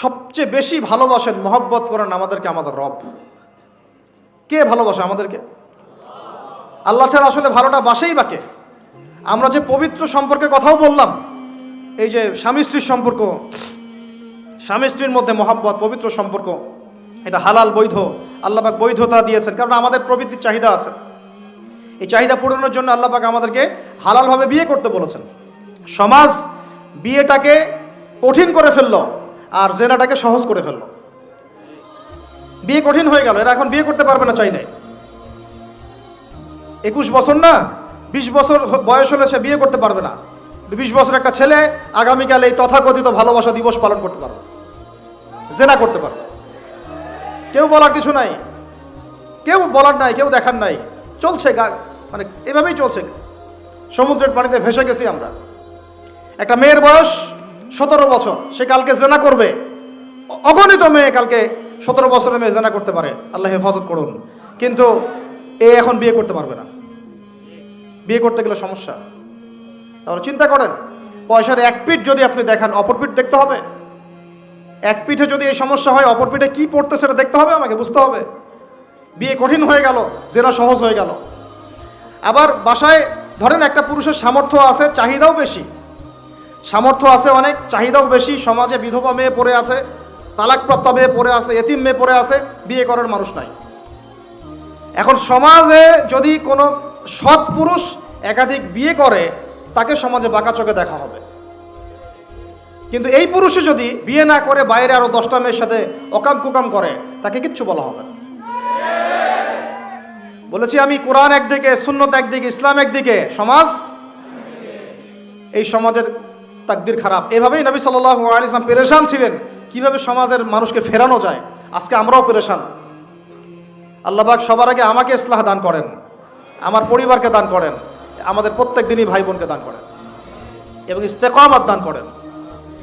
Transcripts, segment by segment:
সবচেয়ে বেশি ভালোবাসেন, মহব্বত করেন আমাদেরকে আমাদের রব। কে ভালোবাসে আমাদেরকে? আল্লাহ ছাড়া আসলে ভালোটা বাসেই বাকে। আমরা যে পবিত্র সম্পর্কের কথাও বললাম, এই যে স্বামী স্ত্রীর সম্পর্ক, স্বামী স্ত্রীর মধ্যে মহব্বত, পবিত্র সম্পর্ক, এটা হালাল বৈধ, আল্লাহ পাক বৈধতা দিয়েছেন, কারণ আমাদের প্রবৃত্তির চাহিদা আছে। এই চাহিদা পূরণের জন্য আল্লাহ পাক আমাদেরকে হালালভাবে বিয়ে করতে বলেছেন। সমাজ বিয়েটাকে কঠিন করে ফেললো আর জেনাটাকে সহজ করে ফেললো। বিয়ে কঠিন হয়ে গেল, এরা এখন বিয়ে করতে পারবে না চাইলে। 21 বছর না, 20 বছর বয়স হলে সে বিয়ে করতে পারবে না। 20 বছর একটা ছেলে আগামীকাল এই তথাকথিত ভালোবাসা দিবস পালন করতে পারবে, জেনা করতে পারবে। কেউ বলার কিছু নাই, কেউ বলার নাই, কেউ দেখার নাই, চলছে মানে এভাবেই চলছে। সমুদ্রের পানিতে ভেসে গেছি আমরা। একটা মেয়ের বয়স 17 বছর, সে কালকে জেনা করবে। অগণিত মেয়ে কালকে 17 বছরের মেয়ে জেনা করতে পারে, আল্লাহ হেফাজত করুন। কিন্তু এ এখন বিয়ে করতে পারবে না। বিয়ে করতে গেলে সমস্যা। তাহলে চিন্তা করেন, পয়সার এক পিঠ যদি আপনি দেখান, অপর পিঠ দেখতে হবে। এক পিঠে যদি এই সমস্যা হয়, অপর পিঠে কি পড়তে সেটা দেখতে হবে, আমাকে বুঝতে হবে। বিয়ে কঠিন হয়ে গেল, জেনা সহজ হয়ে গেল। আবার বাসায় ধরেন একটা পুরুষের সামর্থ্য আছে, চাহিদাও বেশি, সামর্থ্য আছে অনেক, চাহিদাও বেশি। সমাজে বিধবা মেয়ে পড়ে আছে, তালাকপ্রাপ্ত মেয়ে পড়ে আছে, এতিম মেয়ে পড়ে আছে, বিয়ে করার মানুষ নাই। এখন সমাজে যদি কোনো সৎ পুরুষ একাধিক বিয়ে করে, তাকে সমাজে বাঁকা চোখে দেখা হবে। কিন্তু এই পুরুষে যদি বিয়ে না করে বাইরে আরো 10টা মেয়ের সাথে অকাম কুকাম করে, তাকে কিচ্ছু বলা হবে না। বলেছি আমি, কোরআন একদিকে, সুন্নত একদিকে, ইসলাম একদিকে, সমাজ, এই সমাজের তাকদির খারাপ। এভাবেই নবী সাল্লাল্লাহু আলাইহি ওয়াসাল্লাম পেরেশান ছিলেন কিভাবে সমাজের মানুষকে ফেরানো যায়। আজকে আমরাও পেরেশান। আল্লাহ পাক সবার আগে আমাকে ইসলাহ দান করেন, আমার পরিবারকে দান করেন, আমাদের প্রত্যেক দিনই ভাই বোনকে দান করেন এবং ইস্তেকামাত দান করেন।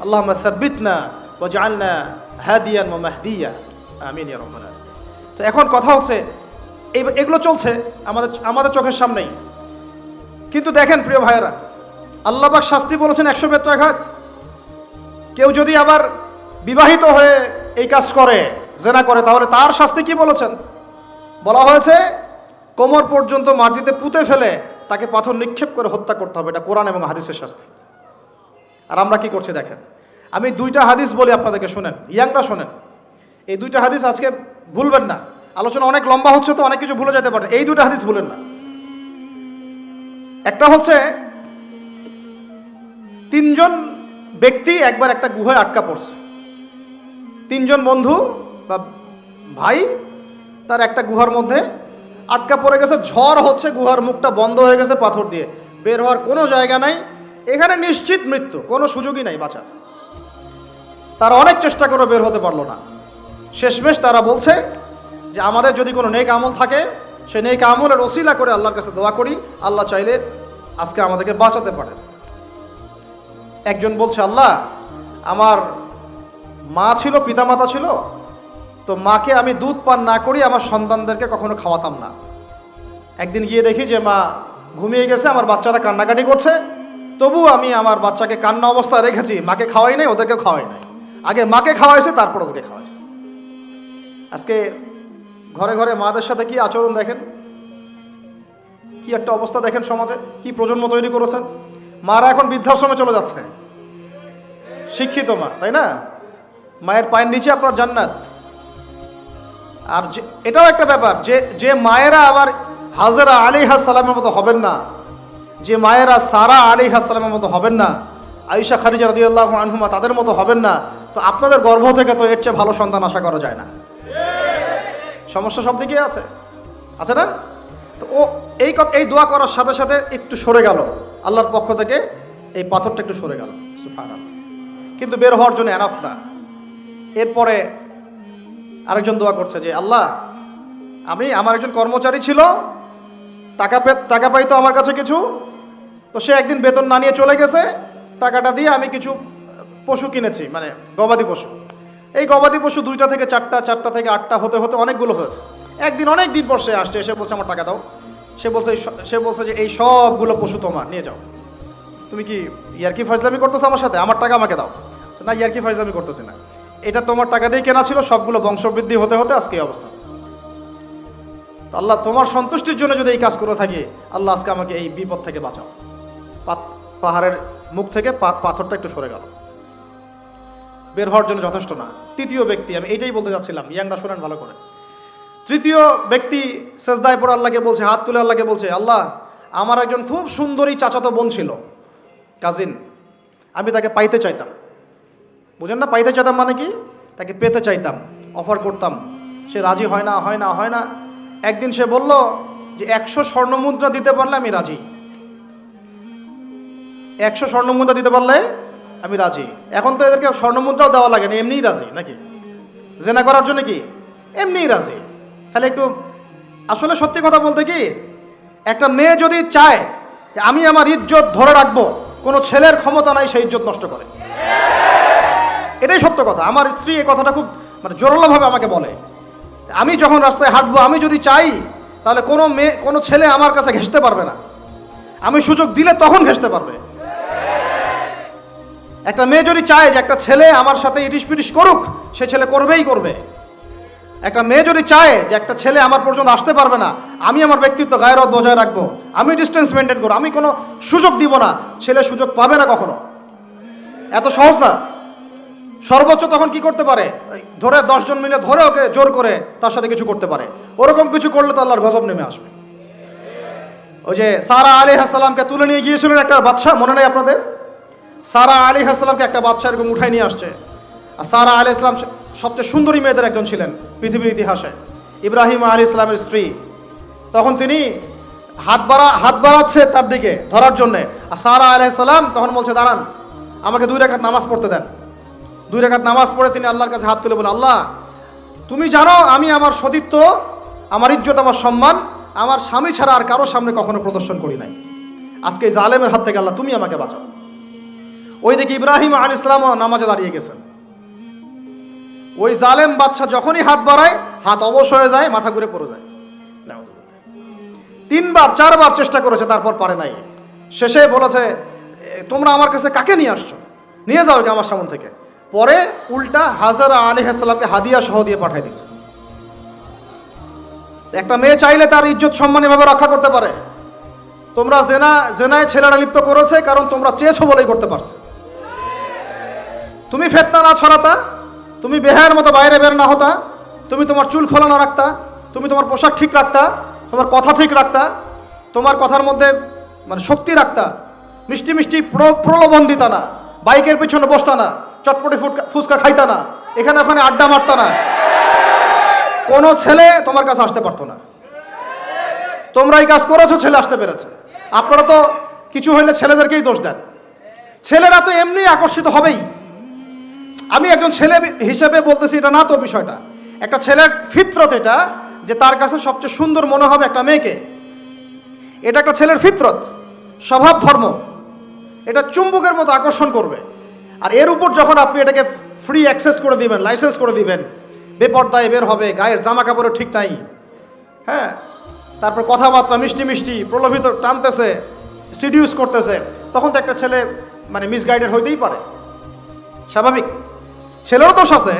আল্লাহুম্মা সাব্বিতনা ওয়াজআলনা হাদিয়ান ওয়া মাহদিয়া, আমিন ইয়া রাব্বাল আলামিন। তো এখন কথা হচ্ছে, এগুলো চলছে আমাদের চোখের সামনেই। কিন্তু দেখেন প্রিয় ভাইয়েরা, আল্লাহ পাক শাস্তি বলেছেন 100 বেত্রাঘাত। কেউ যদি আবার বিবাহিত হয়ে এই কাজ করে, জেনা করে, তাহলে তার শাস্তি কি বলেছেন? বলা হয়েছে কোমর পর্যন্ত মাটিতে পুঁতে ফেলে তাকে পাথর নিক্ষেপ করে হত্যা করতে হবে। এটা কোরআন এবং হাদিসের শাস্তি। আর আমরা কি করছি দেখেন। আমি 2টা হাদিস বলি আপনাদেরকে, শোনেন, ইয়াংটা শোনেন। এই 2টা হাদিস আজকে ভুলবেন না। আলোচনা অনেক লম্বা হচ্ছে তো অনেক কিছু ভুলে যেতে পারে, এই 2টা হাদিস ভুলেন না। একটা হচ্ছে 3 জন ব্যক্তি একবার একটা গুহায় আটকা পড়ছে। 3 জন বন্ধু বা ভাই তার একটা গুহার মধ্যে আটকা পড়ে গেছে। ঝড় হচ্ছে, গুহার মুখটা বন্ধ হয়ে গেছে পাথর দিয়ে, বের হওয়ার কোনো জায়গা নাই। এখানে নিশ্চিত মৃত্যু, কোনো সুযোগই নাই বাঁচার। তারা অনেক চেষ্টা করে বের হতে পারলো না। শেষমেশ তারা বলছে যে আমাদের যদি কোনো নেক আমল থাকে, সে নেক আমলের ওসিলা করে আল্লাহর কাছে দোয়া করি, আল্লাহ চাইলে আজকে আমাদেরকে বাঁচাতে পারে। একজন বলছে, আল্লাহ, আমার মা ছিল, পিতামাতা ছিল, তো মাকে আমি দুধ পান না করি আমার সন্তানদেরকে কখনো খাওয়াতাম না। একদিন গিয়ে দেখি যে মা ঘুমিয়ে গেছে, আমার বাচ্চারা কান্নাকাটি করছে, তবু আমি আমার বাচ্চাকে কান্না অবস্থায় রেখেছি, মাকে খাওয়াই নাই, ওদেরকে খাওয়াই নাই। আগে মাকে খাওয়াইছে, তারপর ওদেরকে খাওয়াইছে। আজকে ঘরে ঘরে মাদের সাথে কি আচরণ দেখেন, কি একটা অবস্থা দেখেন সমাজে, কি প্রজন্ম তৈরি করেছেন। মারা এখন বৃদ্ধাশ্রমে চলে যাচ্ছে, শিক্ষিত মা, তাই না? মায়ের পায়ের নিচে আপনার জান্নাত। আর এটাও একটা ব্যাপার যে মায়েরা আবার হাজরা আলাইহিস সালামের মতো হবেন না, যে মায়েরা সারা আলাইহিস সালামের মতো হবেন না, আয়েশা খাদিজা রাদিয়াল্লাহু আনহুমা তাদের মতো হবেন না, তো আপনাদের গর্ভ থেকে তো এর চেয়ে ভালো সন্তান আশা করা যায় না। সমস্যা সব দিকেই আছে, আছে না? তো এই দোয়া করার সাথে সাথে একটু সরে গেল আল্লাহর পক্ষ থেকে, এই পাথরটা একটু সরে গেল, সুবহানাল্লাহ। কিন্তু বের হওয়ার জন্য এনাফ না। এরপরে আরেকজন দোয়া করছে যে আল্লাহ, আমার একজন কর্মচারী ছিল, টাকা পাইতো আমার কাছে কিছু, তো সে একদিন বেতন না নিয়ে চলে গেছে। টাকাটা দিয়ে আমি কিছু পশু কিনেছি, মানে গবাদি পশু। এই গবাদি পশু 2টা থেকে 4টা, 4টা থেকে 8টা হতে হতে অনেকগুলো হয়েছে। একদিন অনেক দিন পর সে আসছে, এসে বলছে আমার টাকা দাও। সে বলছে যে এই সবগুলো পশু তোমার, নিয়ে যাও। তুমি কি ইয়ারকি ফাজলামি করতেছো আমার সাথে? আমার টাকা আমাকে দাও। না, ইয়ারকি ফাজলামি করতেছি না। এটা তোমার টাকা দিয়ে কেনা ছিল, সবগুলো বংশবৃদ্ধি হতে হতে আজকে এই অবস্থা হচ্ছে। তো আল্লাহ তোমার সন্তুষ্টির জন্য যদি এই কাজ করে থাকি, আল্লাহ আজকে আমাকে এই বিপদ থেকে বাঁচাও। পাহাড়ের মুখ থেকে পাথরটা একটু সরে গেল, বের হওয়ার জন্য যথেষ্ট না। তৃতীয় ব্যক্তি, আমি এইটাই বলতে যাচ্ছিলাম, ইয়াংরা শোনেন ভালো করে। তৃতীয় ব্যক্তি সেজদায় পড়ে আল্লাহকে বলছে, হাত তুলে আল্লাহকে বলছে, আল্লাহ আমার একজন খুব সুন্দরী চাচাতো বোন ছিল, কাজিন, আমি তাকে পাইতে চাইতাম। বুঝেন না, পাইতে চাইতাম মানে কি? তাকে পেতে চাইতাম, অফার করতাম, সে রাজি হয় না হয় না হয় না। একদিন সে বলল যে 100 স্বর্ণমুদ্রা দিতে পারলে আমি রাজি, 100 স্বর্ণমুদ্রা দিতে পারলে আমি রাজি। এখন তো এদেরকে স্বর্ণমুদ্রাও দেওয়া লাগে না, এমনিই রাজি নাকি? জেনা করার জন্য কি এমনিই রাজি? তাহলে একটু আসলে সত্যি কথা বলতে কি, একটা মেয়ে যদি চায় যে আমি আমার ইজ্জত ধরে রাখবো, কোনো ছেলের ক্ষমতা নাই সেই ইজ্জত নষ্ট করে। এটাই সত্য কথা। আমার স্ত্রী এই কথাটা খুব জোরালোভাবে আমাকে বলে, আমি যখন রাস্তায় হাঁটবো, আমি যদি চাই তাহলে কোনো ছেলে আমার কাছে ঘেঁষতে পারবে না, আমি সুযোগ দিলে তখন ঘেঁষতে পারবে। একটা মেয়ে যদি চায় যে একটা ছেলে আমার সাথে ইটিস পিটিস করুক, সে ছেলে করবেই করবে। একটা মেয়ে যদি চায় যে একটা ছেলে আমার পর্যন্ত আসতে পারবে না, আমি আমার ব্যক্তিত্ব গায়রত বজায় রাখবো, আমি ডিস্টেন্স মেনটেন করবো, আমি কোনো সুযোগ দিব না, ছেলে সুযোগ পাবে না কখনো। এত সহজ না। সর্বোচ্চ তখন কি করতে পারে, ধরে 10 জন মিলে ধরে ওকে জোর করে তার সাথে কিছু করতে পারে। ওরকম কিছু করলে তো আল্লাহর গজব নেমে আসবে। ওই যে সারা আলাইহিস সালামকে তুলে নিয়ে গিয়েছিলেন একটা বাদশা, মনে নেই আপনাদের? সারা আলাইহিস সালামকে একটা বাদশা এরকম উঠাই নিয়ে আসছে। আর সারা আলাইহিস সালাম সবচেয়ে সুন্দরী মেয়েদের একজন ছিলেন পৃথিবীর ইতিহাসে, ইব্রাহিম আলাইহিস সালামের স্ত্রী। তখন তিনি হাত বাড়াচ্ছে তার দিকে ধরার জন্যে, আর সারা আলাইহিস সালাম তখন বলছে, দাঁড়ান, আমাকে 2 রাকাত নামাজ পড়তে দেন। 2 রাকাত নামাজ পড়ে তিনি আল্লাহর কাছে হাত তুলে বলেন, আল্লাহ তুমি জানো আমি আমার সতীত্ব, আমার ইজ্জত, আমার সম্মান আমার স্বামী ছাড়া আর কারোর সামনে কখনো প্রদর্শন করি নাই। আজকে এই জালেমের হাত থেকে আল্লাহ তুমি আমাকে বাঁচাও। ওই দিকে ইব্রাহিম আলাইহিস সালামও নামাজে দাঁড়িয়ে গেছেন। ওই জালেম বাদশা যখনই হাত বাড়ায়, হাত অবশ হয়ে যায়, মাথা ঘুরে পড়ে যায়। 3বার 4বার চেষ্টা করেছে, তারপর পারে নাই। শেষে বলেছে, তোমরা আমার কাছে কাকে নিয়ে আসছো, নিয়ে যাও আমার সামনে থেকে। পরে উল্টা হাজারা আলাইহিস সালামকে হাদিয়া সহ দিয়ে পাঠিয়ে দিচ্ছে। একটা মেয়ে চাইলে তার ইজ্জত সম্মান এভাবে রক্ষা করতে পারে। তোমরা জেনায় ছেলেরা লিপ্ত করেছে কারণ তোমরা চেয়েছো বলেই করতে পারছে। তুমি ফিতনা না ছড়াতা, তুমি বেহায়ের মতো বাইরে বের না হতা, তুমি তোমার চুল খোলা না রাখতা, তুমি তোমার পোশাক ঠিক রাখতা, তোমার কথা ঠিক রাখতা, তোমার কথার মধ্যে শক্তি রাখতা, মিষ্টি মিষ্টি প্রলোভন দিতা না, বাইকের পিছনে বসতা না, চটপটি ফুচকা খাইতা না, এখানে ওখানে আড্ডা মারতা না, কোনো ছেলে তোমার কাছে আসতে পারতো না। তোমরা এই কাজ করেছো, ছেলে আসতে পেরেছে। আপনারা তো কিছু হইলে ছেলেদেরকেই দোষ দেন। ছেলেরা তো এমনি আকর্ষিত হবেই। আমি একজন ছেলে হিসেবে বলতেছি এটা না তো বিষয়টা। একটা ছেলের ফিতরত এটা, যে তার কাছে সবচেয়ে সুন্দর মনে হবে একটা মেয়েকে। এটা একটা ছেলের ফিতরত, স্বভাব ধর্ম, এটা চুম্বকের মতো আকর্ষণ করবে। আর এর উপর যখন আপনি এটাকে ফ্রি অ্যাক্সেস করে দিবেন, লাইসেন্স করে দিবেন, বেপর্দায় বের হবে, গায়ের জামা কাপড়ও ঠিক নাই, হ্যাঁ, তারপর কথাবার্তা মিষ্টি মিষ্টি প্রলোভিত টানতেছে, সিডিউস করতেছে, তখন তো একটা ছেলে মিসগাইডেড হইতেই পারে, স্বাভাবিক। ছেলেরও দোষ আছে,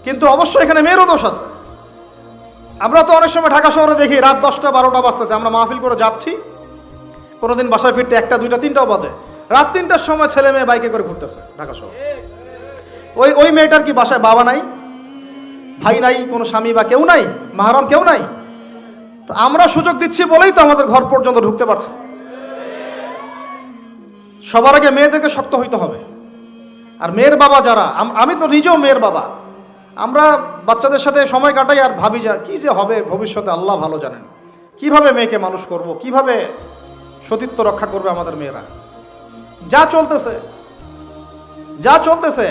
কিন্তু অবশ্যই এখানে মেয়েরও দোষ আছে। আমরা তো অনেক সময় ঢাকা শহরে দেখি রাত 10টা 12টা বাজতেছে, আমরা মাহফিল করে যাচ্ছি, কোনোদিন বাসায় ফিরতে 1টা 2টা 3টাও বাজে, রাত 3টার সময় ছেলে মেয়ে বাইকে করে ঘুরতেছে ঢাকা শহরে। ওই মেয়েটার কি বাসায় বাবা নাই, ভাই নাই, কোনো স্বামী বা কেউ নাই, মাহরাম কেউ নাই? তো আমরা সুযোগ দিচ্ছি বলেই তো আমাদের ঘর পর্যন্ত ঢুকতে পারছে। সবার আগে মেয়েদেরকে শক্ত হইতে হবে। আর মেয়ের বাবা যারা, আমি তো নিজেও মেয়ের বাবা, আমরা বাচ্চাদের সাথে সময় কাটাই আর ভাবি যা কি যে হবে ভবিষ্যতে আল্লাহ ভালো জানেন। কিভাবে মেয়েকে মানুষ করব, কিভাবে সতীত্ব রক্ষা করবে আমাদের মেয়েরা। যা চলতেছে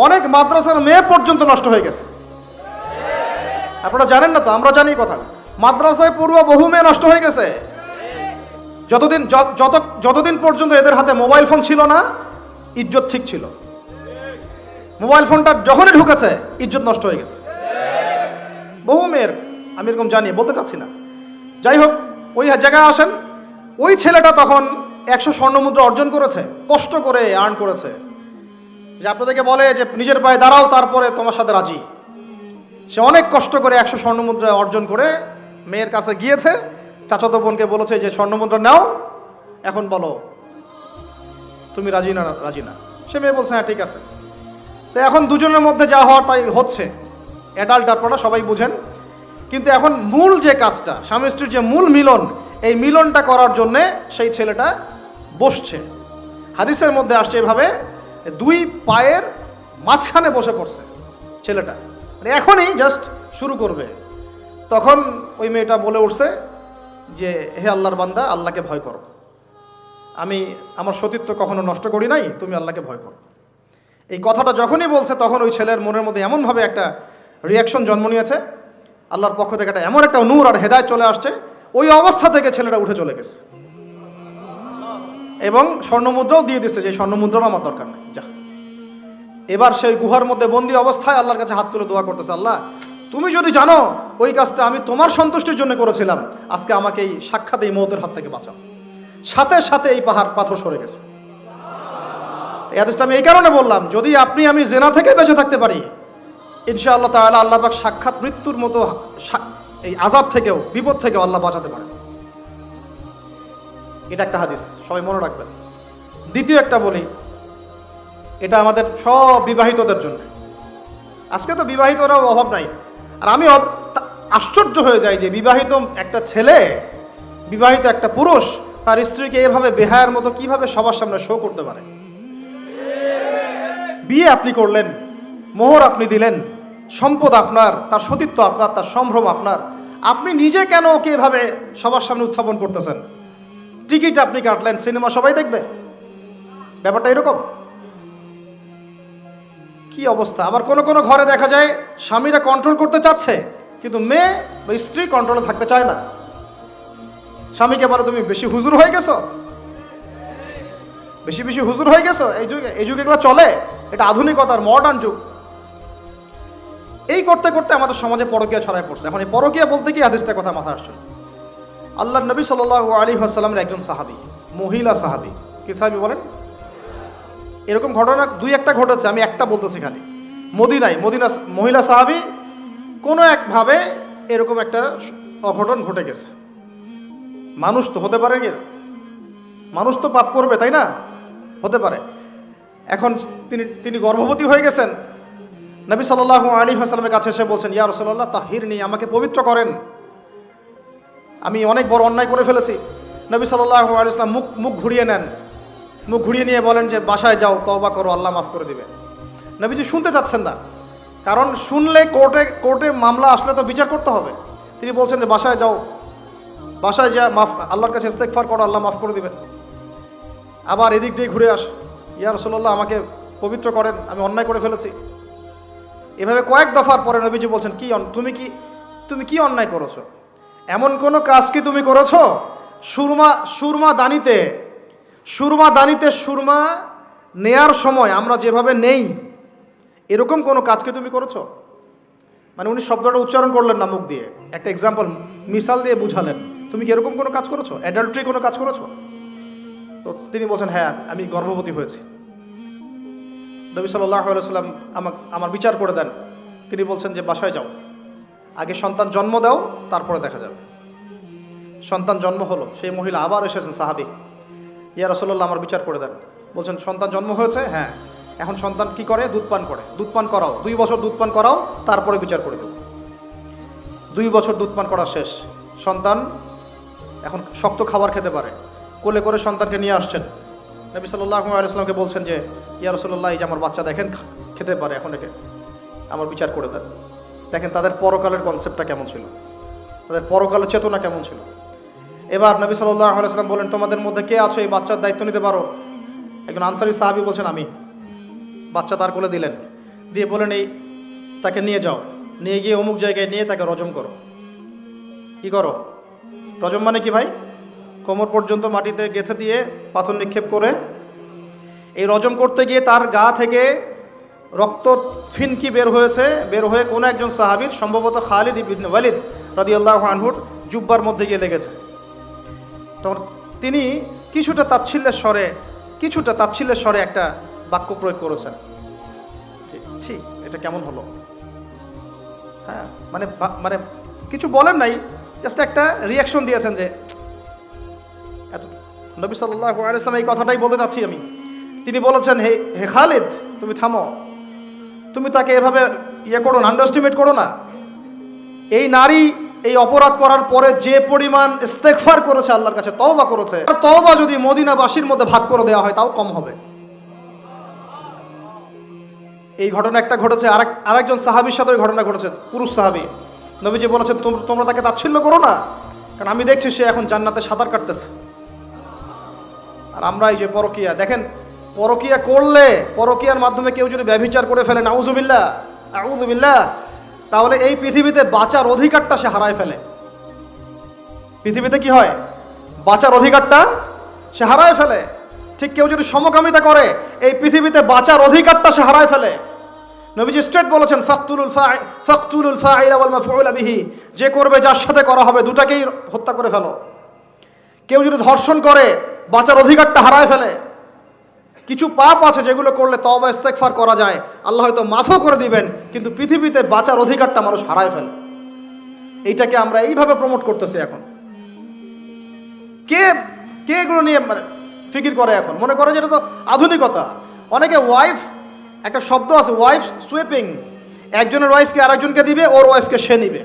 অনেক মাদ্রাসার মেয়ে পর্যন্ত নষ্ট হয়ে গেছে। আপনারা জানেন না তো, আমরা জানি কথা। মাদ্রাসায় পড়ুয়া বহু মেয়ে নষ্ট হয়ে গেছে। যতদিন পর্যন্ত এদের হাতে মোবাইল ফোন ছিল না, ইজ্জত ঠিক ছিল। মোবাইল ফোনটা যখনই ঢুকেছে, ইজ্জত নষ্ট হয়ে গেছে বহু মেয়ের। আমি এরকম জানি, বলতে চাচ্ছি না। যাই হোক, ওই জায়গায় আসেন, ওই ছেলেটা তখন 100 স্বর্ণমুদ্রা অর্জন করেছে, কষ্ট করে আর্ন করেছে, যে আপনাদেরকে বলে যে নিজের পায়ে দাঁড়াও, তারপরে তোমার সাথে রাজি। সে অনেক কষ্ট করে 100 স্বর্ণমুদ্রা অর্জন করে মেয়ের কাছে গিয়েছে, চাচাতো বোনকে বলেছে যে স্বর্ণমুদ্রা নাও, এখন বলো তুমি রাজি না রাজি না। সে মেয়ে বলছে হ্যাঁ ঠিক আছে। তো এখন দুজনের মধ্যে যা হওয়ার তাই হচ্ছে, অ্যাডাল্ট আপনারা সবাই বুঝেন। কিন্তু এখন মূল যে কাজটা, স্বামী স্ত্রীর যে মূল মিলন, এই মিলনটা করার জন্যে সেই ছেলেটা বসছে। হাদিসের মধ্যে আসছে এভাবে, দুই পায়ের মাঝখানে বসে পড়ছে ছেলেটা, মানে এখনই জাস্ট শুরু করবে। তখন ওই মেয়েটা বলে উঠছে যে হে আল্লাহর বান্দা, আল্লাহকে ভয় করো, আমি আমার সতীত্ব কখনো নষ্ট করি নাই, তুমি আল্লাহকে ভয় করো। এই কথাটা যখনই বলছে তখন ওই ছেলের মনের মধ্যে এমনভাবে একটা রিয়াকশন জন্ম নিয়েছে, আল্লাহর পক্ষ থেকে এমন একটা নূর আর হেদায়েত চলে আসছে, ওই অবস্থা থেকে ছেলেটা উঠে চলে গেছে এবং স্বর্ণমুদ্রাও দিয়ে দিচ্ছে, যে স্বর্ণমুদ্রাও আমার দরকার নেই, যা। এবার সেই গুহার মধ্যে বন্দী অবস্থায় আল্লাহর কাছে হাত তুলে দোয়া করতেছে, আল্লাহ তুমি যদি জানো ওই কাজটা আমি তোমার সন্তুষ্টির জন্য করেছিলাম, আজকে আমাকে এই সাক্ষাৎ এই মওতের হাত থেকে বাঁচাও। সাথে সাথে এই পাথর সরে গেছে। এই হাদিসটা আমি এই কারণে বললাম, যদি আমি জেনা থেকে বেঁচে থাকতে পারি, ইনশাআল্লাহ তাআলা আল্লাহ পাক সাক্ষাৎ মৃত্যুর মতো এই আযাব থেকেও, বিপদ থেকেও আল্লাহ বাঁচাতে পারে। এটা একটা হাদিস, সবাই মনে রাখবেন। দ্বিতীয় একটা বলি, এটা আমাদের সব বিবাহিতদের জন্য। আজকে তো বিবাহিতরাও অভাব নাই। আর আমি আশ্চর্য হয়ে যাই যে বিবাহিত একটা ছেলে, বিবাহিত একটা পুরুষ তার স্ত্রীকে এভাবে বেহায়ার মতো কিভাবে সবার সামনে শো করতে পারে। বিয়ে আপনি করলেন, মোহর আপনি দিলেন, সম্পদ আপনার, তার সতীত্ব আপনার, তার সম্ভ্রম আপনার, আপনি নিজে কেন ওকে এভাবে সবার সামনে উত্থাপন করতেছেন? টিকিট আপনি কাটলেন, সিনেমা সবাই দেখবে, ব্যাপারটা এরকম। কি অবস্থা! আবার কোন কোন ঘরে দেখা যায় স্বামীরা কন্ট্রোল করতে চাচ্ছে, কিন্তু মেয়ে বা স্ত্রী কন্ট্রোলে থাকতে চায় না। স্বামীকে বলে তুমি বেশি হুজুর হয়ে গেছো, বেশি বেশি হুজুর হয়ে গেছো। এই যুগে এগুলো চলে, এটা আধুনিকতার মডার্ন যুগ। এই করতে করতে আমাদের সমাজে পরকীয়া ছড়ায় পড়ছে। এখন এই পরকীয়া বলতে কি হাদিসটা কথা মাথায় আসছে। আল্লাহর নবী সাল্লাল্লাহু আলাইহি ওয়াসাল্লামের একজন সাহাবী, মহিলা সাহাবী, কি সাহাবী বলেন? এরকম ঘটনা দুই একটা ঘটেছে, আমি একটা বলতেছি খালি। মদিনা মহিলা সাহাবী কোনো একভাবে এরকম একটা অঘটন ঘটে গেছে। মানুষ তো হতে পারে, মানুষ তো পাপ করবে, তাই না? হতে পারে। এখন তিনি গর্ভবতী হয়ে গেছেন। নবী সাল্লাল্লাহু আলাইহি ওয়াসাল্লামের কাছে এসে বলছেন, ইয়া রাসূলুল্লাহ তাহিরনি, আমাকে পবিত্র করেন, আমি অনেক বড় অন্যায় করে ফেলেছি। নবী সাল্লাল্লাহু আলাইহি ওয়াসাল্লাম মুখ ঘুরিয়ে নেন, মুখ ঘুরিয়ে নিয়ে বলেন যে বাসায় যাও, তওবা করো, আল্লাহ মাফ করে দিবে। নবীজি শুনতে চাচ্ছেন না, কারণ শুনলে কোর্টে মামলা আসলে তো বিচার করতে হবে। তিনি বলছেন যে বাসায় যাও, বাসায় যা আল্লাহর কাছে ইস্তেগফার করো, আল্লাহ মাফ করে দিবেন। আবার এদিক দিয়ে ঘুরে আস, ইয়া রাসূলুল্লাহ আমাকে পবিত্র করেন, আমি অন্যায় করে ফেলেছি। এভাবে কয়েক দফার পরে নবীজি বলছেন, তুমি কি অন্যায় করেছো? এমন কোন কাজ কি তুমি করেছো? সুরমা দানিতে সুরমা নেয়ার সময় আমরা যেভাবে নেই, এরকম কোনো কাজকে তুমি করেছো? মানে উনি শব্দটা উচ্চারণ করলেন না মুখ দিয়ে, একটা এক্সাম্পল মিসাল দিয়ে বুঝালেন, তুমি কি এরকম কোনো কাজ করেছো? অ্যাডাল্ট্রি কোনো কাজ করেছো? তো তিনি বলছেন হ্যাঁ, আমি গর্ভবতী হয়েছি। নবী সাল্লাল্লাহু আলাইহি ওয়াসাল্লাম আমার বিচার করে দেন। তিনি বলছেন যে বাসায় যাও, আগে সন্তান জন্ম দাও, তারপরে দেখা যাবে। সন্তান জন্ম হলো, সেই মহিলা আবার এসেছেন, সাহাবী, ইয়া রাসূলুল্লাহ আমার বিচার করে দেন। বলছেন সন্তান জন্ম হয়েছে, হ্যাঁ, এখন সন্তান কি করে? দুধ পান করে। দুধ পান করাও, 2 বছর দুধ পান করাও, তারপরে বিচার করে দেব। 2 বছর দুধ পান করা শেষ, সন্তান এখন শক্ত খাবার খেতে পারে। কোলে করে সন্তানকে নিয়ে আসছেন। নবী সাল্লাল্লাহু আলাইহি ওয়াসাল্লামকে বলছেন যে ইয়া রাসূলুল্লাহ, এই যে আমার বাচ্চা দেখেন খেতে পারে, এখন একে আমার বিচার করে দেন। দেখেন তাদের পরকালের কনসেপ্টটা কেমন ছিল, তাদের পরকালের চেতনা কেমন ছিল। এবার নবী সাল্লাল্লাহু আলাইহি ওয়াসাল্লাম বলেন, তোমাদের মধ্যে কে আছো এই বাচ্চার দায়িত্ব নিতে পারো? একজন আনসারী সাহাবী বলছেন আমি। বাচ্চা তার কোলে দিলেন, দিয়ে বলেন এই তাকে নিয়ে যাও, নিয়ে গিয়ে অমুক জায়গায় নিয়ে তাকে রজম করো। কি করো? রজম মানে কি ভাই? কোমর পর্যন্ত মাটিতে গেঁথে দিয়ে পাথর নিক্ষেপ করে, এই রজম করতে গিয়ে তার গা থেকে রক্ত ফিনকি বের হয়ে কোনো একজন সাহাবীর, সম্ভবত খালিদ ইবনে ওয়ালিদ রাদিয়াল্লাহু আনহুর জুব্বার মধ্যে গিয়ে লেগেছে। তখন তিনি কিছুটা তাচ্ছিল্যের স্বরে একটা বাক্য প্রয়োগ করেছেন। ছি এটা কেমন হলো। হ্যাঁ মানে মানে কিছু বলেন নাই, জাস্ট একটা রিয়াকশন দিয়েছেন যে এত। নবী সাল্লাল্লাহু আলাইহি ওয়াসাল্লাম এই কথাটাই বলতে চাচ্ছি আমি। তিনি বলেছেন, হে হে খালিদ, তুমি থামো, তুমি তাকে এভাবে করো না, আন্ডারএস্টিমেট করো না। এই নারী এই অপরাধ করার পরে যে পরিমাণ ইস্তেগফার করেছে আল্লাহর কাছে, তওবা করেছে, আর তওবা যদি মদিনাবাসীর মধ্যে ভাগ করে দেওয়া হয় তাও কম হবে। এই ঘটনা একটা ঘটেছে, আরেকজন সাহাবীর সাথে ওই ঘটনা ঘটেছে, পুরুষ সাহাবী। নবীজি বলেছেন, তোমরা তাকে তাচ্ছিল্য করো না, কারণ আমি দেখছি সে এখন জান্নাতে সাঁতার কাটতেছে। আর আমরা এই যে পরকিয়া, দেখেন পরকিয়া করলে, পরকিয়ার মাধ্যমে কেউ যদি ব্যভিচার করে ফেলে, নাউযুবিল্লাহ আউযুবিল্লাহ, তাহলে এই পৃথিবীতে বাঁচার অধিকারটা সে হারায় ফেলে। পৃথিবীতে কি হয়, বাঁচার অধিকারটা সে হারায় ফেলে। ঠিক কেউ যদি সমকামিতা করে, এই পৃথিবীতে বাঁচার অধিকারটা সে হারায় ফেলে। নবীজি স্ট্রেট বলেছেন, ফাকতুলুল ফাইলা ওয়াল মাফউলা বিহি, যে করবে যার সাথে করা হবে দুটাকেই হত্যা করে ফেলো। কেউ যদি ধর্ষণ করে, বাঁচার অধিকারটা হারায় ফেলে। কিছু পাপ আছে যেগুলো করলে তওবা ইস্তেগফার করা যায়, আল্লাহ হয়তো মাফও করে দিবেন, কিন্তু পৃথিবীতে বাঁচার অধিকারটা মানুষ হারায় ফেলে। এইটাকে আমরা এইভাবে প্রমোট করতেছি এখন। কে কে এগুলো নিয়ে মানে ফিকির করে এখন, মনে করে যেটা তো আধুনিকতা। অনেকে ওয়াইফ, একটা শব্দ আছে ওয়াইফ সুইপিং, একজনের ওয়াইফকে আরেকজনকে দিবে, ওর ওয়াইফকে সে নিবে,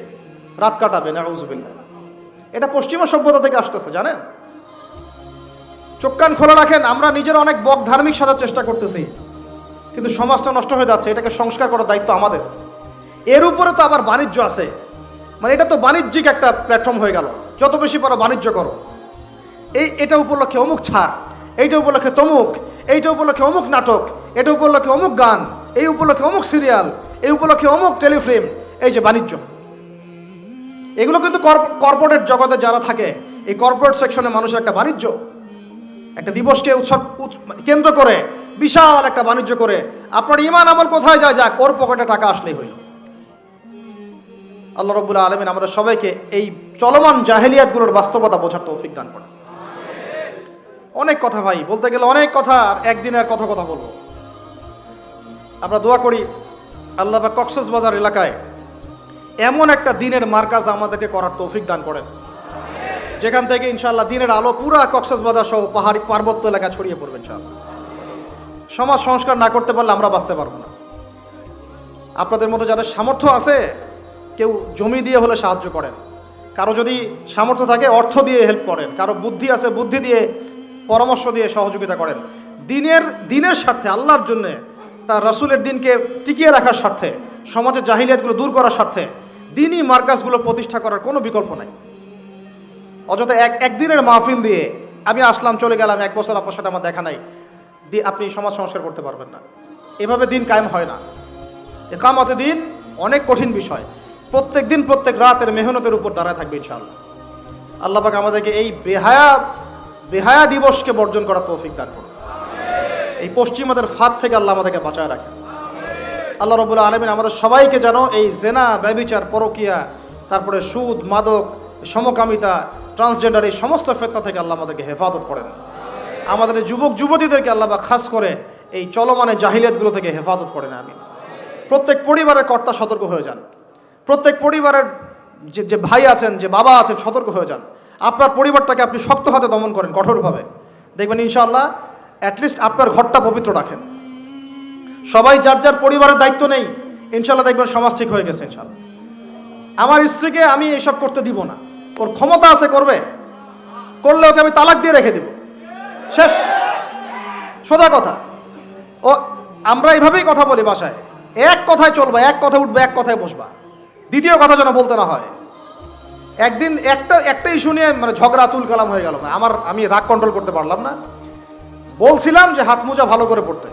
রাত কাটাবে, নাউযুবিল্লাহ। এটা পশ্চিমা সভ্যতা থেকে আসতেছে, জানেন। চোখ কান খোলা রাখেন, আমরা নিজেরা অনেক বক ধার্মিক সাজার চেষ্টা করতেছি, কিন্তু সমাজটা নষ্ট হয়ে যাচ্ছে। এটাকে সংস্কার করার দায়িত্ব আমাদের। এর উপরে তো আবার বাণিজ্য আছে, মানে এটা তো বাণিজ্যিক একটা প্ল্যাটফর্ম হয়ে গেল। যত বেশি পারো বাণিজ্য করো, এটা উপলক্ষে অমুক ছাড়, এইটা উপলক্ষে তমুক, এইটা উপলক্ষে অমুক নাটক, এটা উপলক্ষে অমুক গান, এই উপলক্ষে অমুক সিরিয়াল, এই উপলক্ষে অমুক টেলিফিল্ম। এই যে বাণিজ্য, এগুলো কিন্তু কর্পোরেট জগতে যারা থাকে, এই কর্পোরেট সেকশনে মানুষের একটা বাণিজ্য, একটা দিবসকে উৎসব কেন্দ্র করে বিশাল একটা বাণিজ্য করে আপনার ঈমান আমল কোথায় যায়, যাক, ওর পকেটে টাকা আসলেই হইল। আল্লাহ রাব্বুল আলামিন আমাদের সবাইকে এই চলমান জাহেলিয়াতগুলোর বাস্তবতা বোঝার তৌফিক দান করেন। অনেক কথা ভাই, বলতে গেলে অনেক কথা, আর একদিন আর কথা বলবো। আমরা দোয়া করি আল্লাহ পাক কক্সবাজার এলাকায় এমন একটা দিনের মার্কাজ আমাদেরকে করার তৌফিক দান করেন, যেখান থেকে ইনশাআল্লাহ দিনের আলো পুরা কক্সবাজার সহ পাহাড়ি পার্বত্য এলাকা ছড়িয়ে পড়বে ইনশাআল্লাহ। সমাজ সংস্কার না করতে পারলে আমরা বাঁচতে পারবো না। আপনাদের মধ্যে যাদের সামর্থ্য আছে, কেউ জমি দিয়ে হলে সাহায্য করেন, কারো যদি সামর্থ্য থাকে অর্থ দিয়ে হেল্প করেন, কারো বুদ্ধি আছে বুদ্ধি দিয়ে, পরামর্শ দিয়ে সহযোগিতা করেন। দিনের স্বার্থে, আল্লাহর জন্যে, তার রাসূলের দিনকে টিকিয়ে রাখার স্বার্থে, সমাজের জাহিলিয়াতগুলো দূর করার স্বার্থে দিনই মার্কাজগুলো প্রতিষ্ঠা করার কোনো বিকল্প নাই। অযথা একদিনের মাহফিল দিয়ে আমি আসলাম চলে গেলাম, 1 বছর আপনার সাথে আমার দেখা নাই, দিয়ে আপনি সমাজ সংস্কার করতে পারবেন না। এভাবে দিন কায়েম হয় না। ইকামতে দিন অনেক কঠিন বিষয়। প্রত্যেক দিন প্রত্যেক রাতের মেহনতের উপর দাঁড়ায় থাকবে ইনশাআল্লাহ। আল্লাহ পাক আমাদেরকে এই বেহায়া দিবসকে বর্জন করার তৌফিক দান করুন। এই পশ্চিমাদের ফাঁদ থেকে আল্লাহ আমাদেরকে বাঁচায় রাখেন। আল্লাহ রাব্বুল আলামিন আমাদের সবাইকে যেন এই জেনা, ব্যভিচার, পরকিয়া, তারপরে সুদ, মাদক, সমকামিতা, ট্রান্সজেন্ডার, এই সমস্ত ফিতনা থেকে আল্লাহ আমাদেরকে হেফাজত করেন। আমাদের যুবক যুবতীদেরকে আল্লাহ পাক খাস করে এই চলমানে জাহিলিয়াতগুলো থেকে হেফাজত করেন। আমিন। প্রত্যেক পরিবারের কর্তা সতর্ক হয়ে যান। প্রত্যেক পরিবারের যে ভাই আছেন, যে বাবা আছেন, সতর্ক হয়ে যান। আপনার পরিবারটাকে আপনি শক্ত হাতে দমন করেন, কঠোরভাবে, দেখবেন ইনশাআল্লাহ অ্যাটলিস্ট আপনার ঘরটা পবিত্র রাখেন। সবাই যার যার পরিবারের দায়িত্ব নেই, ইনশাআল্লাহ দেখবেন সমাজ ঠিক হয়ে গেছে ইনশাআল্লাহ। আমার স্ত্রীকে আমি এইসব করতে দিব না, ওর ক্ষমতা আছে করবে, করলে ওকে আমি তালাক দিয়ে রেখে দিব, শেষ, সোজা কথা। ও আমরা এইভাবেই কথা বলি বাসায়, এক কথায় চলবা, এক কথা উঠবে, এক কথায় বসবা, দ্বিতীয় কথা যেন বলতে না হয়। একদিন একটা ইস্যু নিয়ে মানে ঝগড়া তুল কালাম হয়ে গেল। আমি রাগ কন্ট্রোল করতে পারলাম না, বলছিলাম যে হাত মোজা ভালো করে পড়তে।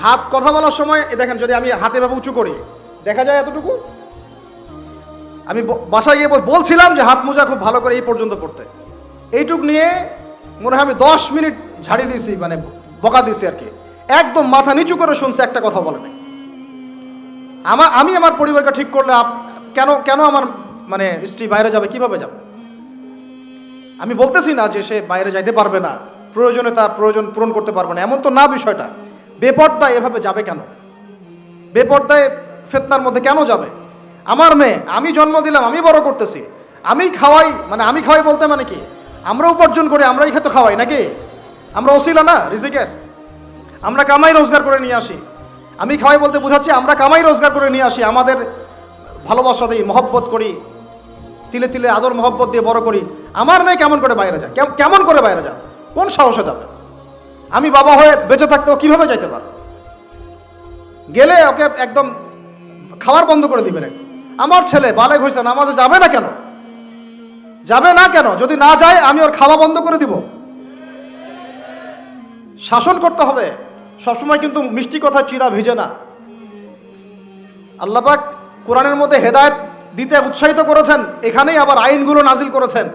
হাত কথা বলার সময় দেখেন, যদি আমি হাতে ভাবে উঁচু করি দেখা যায় এতটুকু। আমি বাসায় গিয়ে বলছিলাম যে হাত মোজা খুব ভালো করে এই পর্যন্ত পড়তে। এইটুক নিয়ে মনে হয় আমি 10 মিনিট ঝাড়ি দিয়েছি, মানে বকা দিয়েছি আর কি। একদম মাথা নিচু করে শুনছে, একটা কথা বলে নাই। আমি আমার পরিবারকে ঠিক করলে কেন আমার মানে স্ত্রী বাইরে যাবে, কিভাবে যাবে? আমি বলতেছি না যে সে বাইরে যাইতে পারবে না, প্রয়োজনে তার প্রয়োজন পূরণ করতে পারবে না, এমন তো না বিষয়টা। বেপর্দায় এভাবে যাবে কেন? বেপর্দায় ফিতনার মধ্যে কেন যাবে? আমার মেয়ে, আমি জন্ম দিলাম, আমি বড় করতেছি, আমি খাওয়াই, মানে আমি খাওয়াই বলতে মানে কি, আমরা উপার্জন করে আমরাই খেতে খাওয়াই নাকি? আমরা ওসিলা না রিজিকের, আমরা কামাই রোজগার করে নিয়ে আসি। আমি খাওয়াই বলতে বোঝাচ্ছি আমরা কামাই রোজগার করে নিয়ে আসি, আমাদের ভালোবাসা দিই, মহব্বত করি, তিলে তিলে আদর মহব্বত দিয়ে বড় করি। আমার মেয়ে কেমন করে বাইরে যায়? কেমন করে বাইরে যাবে? কোন সাহসে যাবে? আমি বাবা হয়ে বেঁচে থাকতেও কিভাবে যাইতে পারে? গেলে ওকে একদম খাওয়ার বন্ধ করে দিবেন। আমার ছেলে বালেগ হয়েছে, নামাজে যাবে না কেন? যাবে না কেন? যদি না যায় আমি ওর খাওয়া বন্ধ করে দিব। শাসন করতে হবে সবসময়, কিন্তু মিষ্টি কথা চিরা ভিজে না। আল্লাহ পাক কোরআনের মধ্যে হেদায়েত দিতে উৎসাহিত করেছেন, এখানেই আবার আইনগুলো নাজিল করেছেন।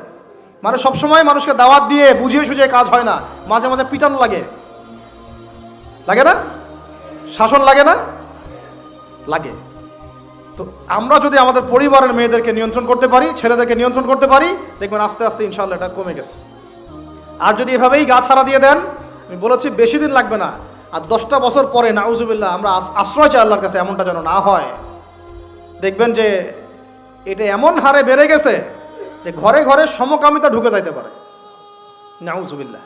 মানে সবসময় মানুষকে দাওয়াত দিয়ে বুঝিয়ে সুঝিয়ে কাজ হয় না, মাঝে মাঝে পিটানো লাগে, লাগে না? শাসন লাগে না? লাগে। তো আমরা যদি আমাদের পরিবারের মেয়েদেরকে নিয়ন্ত্রণ করতে পারি, ছেলেদেরকে নিয়ন্ত্রণ করতে পারি, দেখবেন আস্তে আস্তে ইনশাআল্লাহ এটা কমে গেছে। আর যদি এভাবেই গা ছাড়া দিয়ে দেন, আমি বলেছি বেশি দিন লাগবে না, আর 10টা বছর পরে নাউজুবিল্লাহ আমরা আশ্রয় চাই আল্লাহর কাছে, এমনটা যেন না হয়। দেখবেন যে এটা এমন হারে বেড়ে গেছে যে ঘরে ঘরে সমকামিতা ঢুকে যাইতে পারে। নাউজুবিল্লাহ।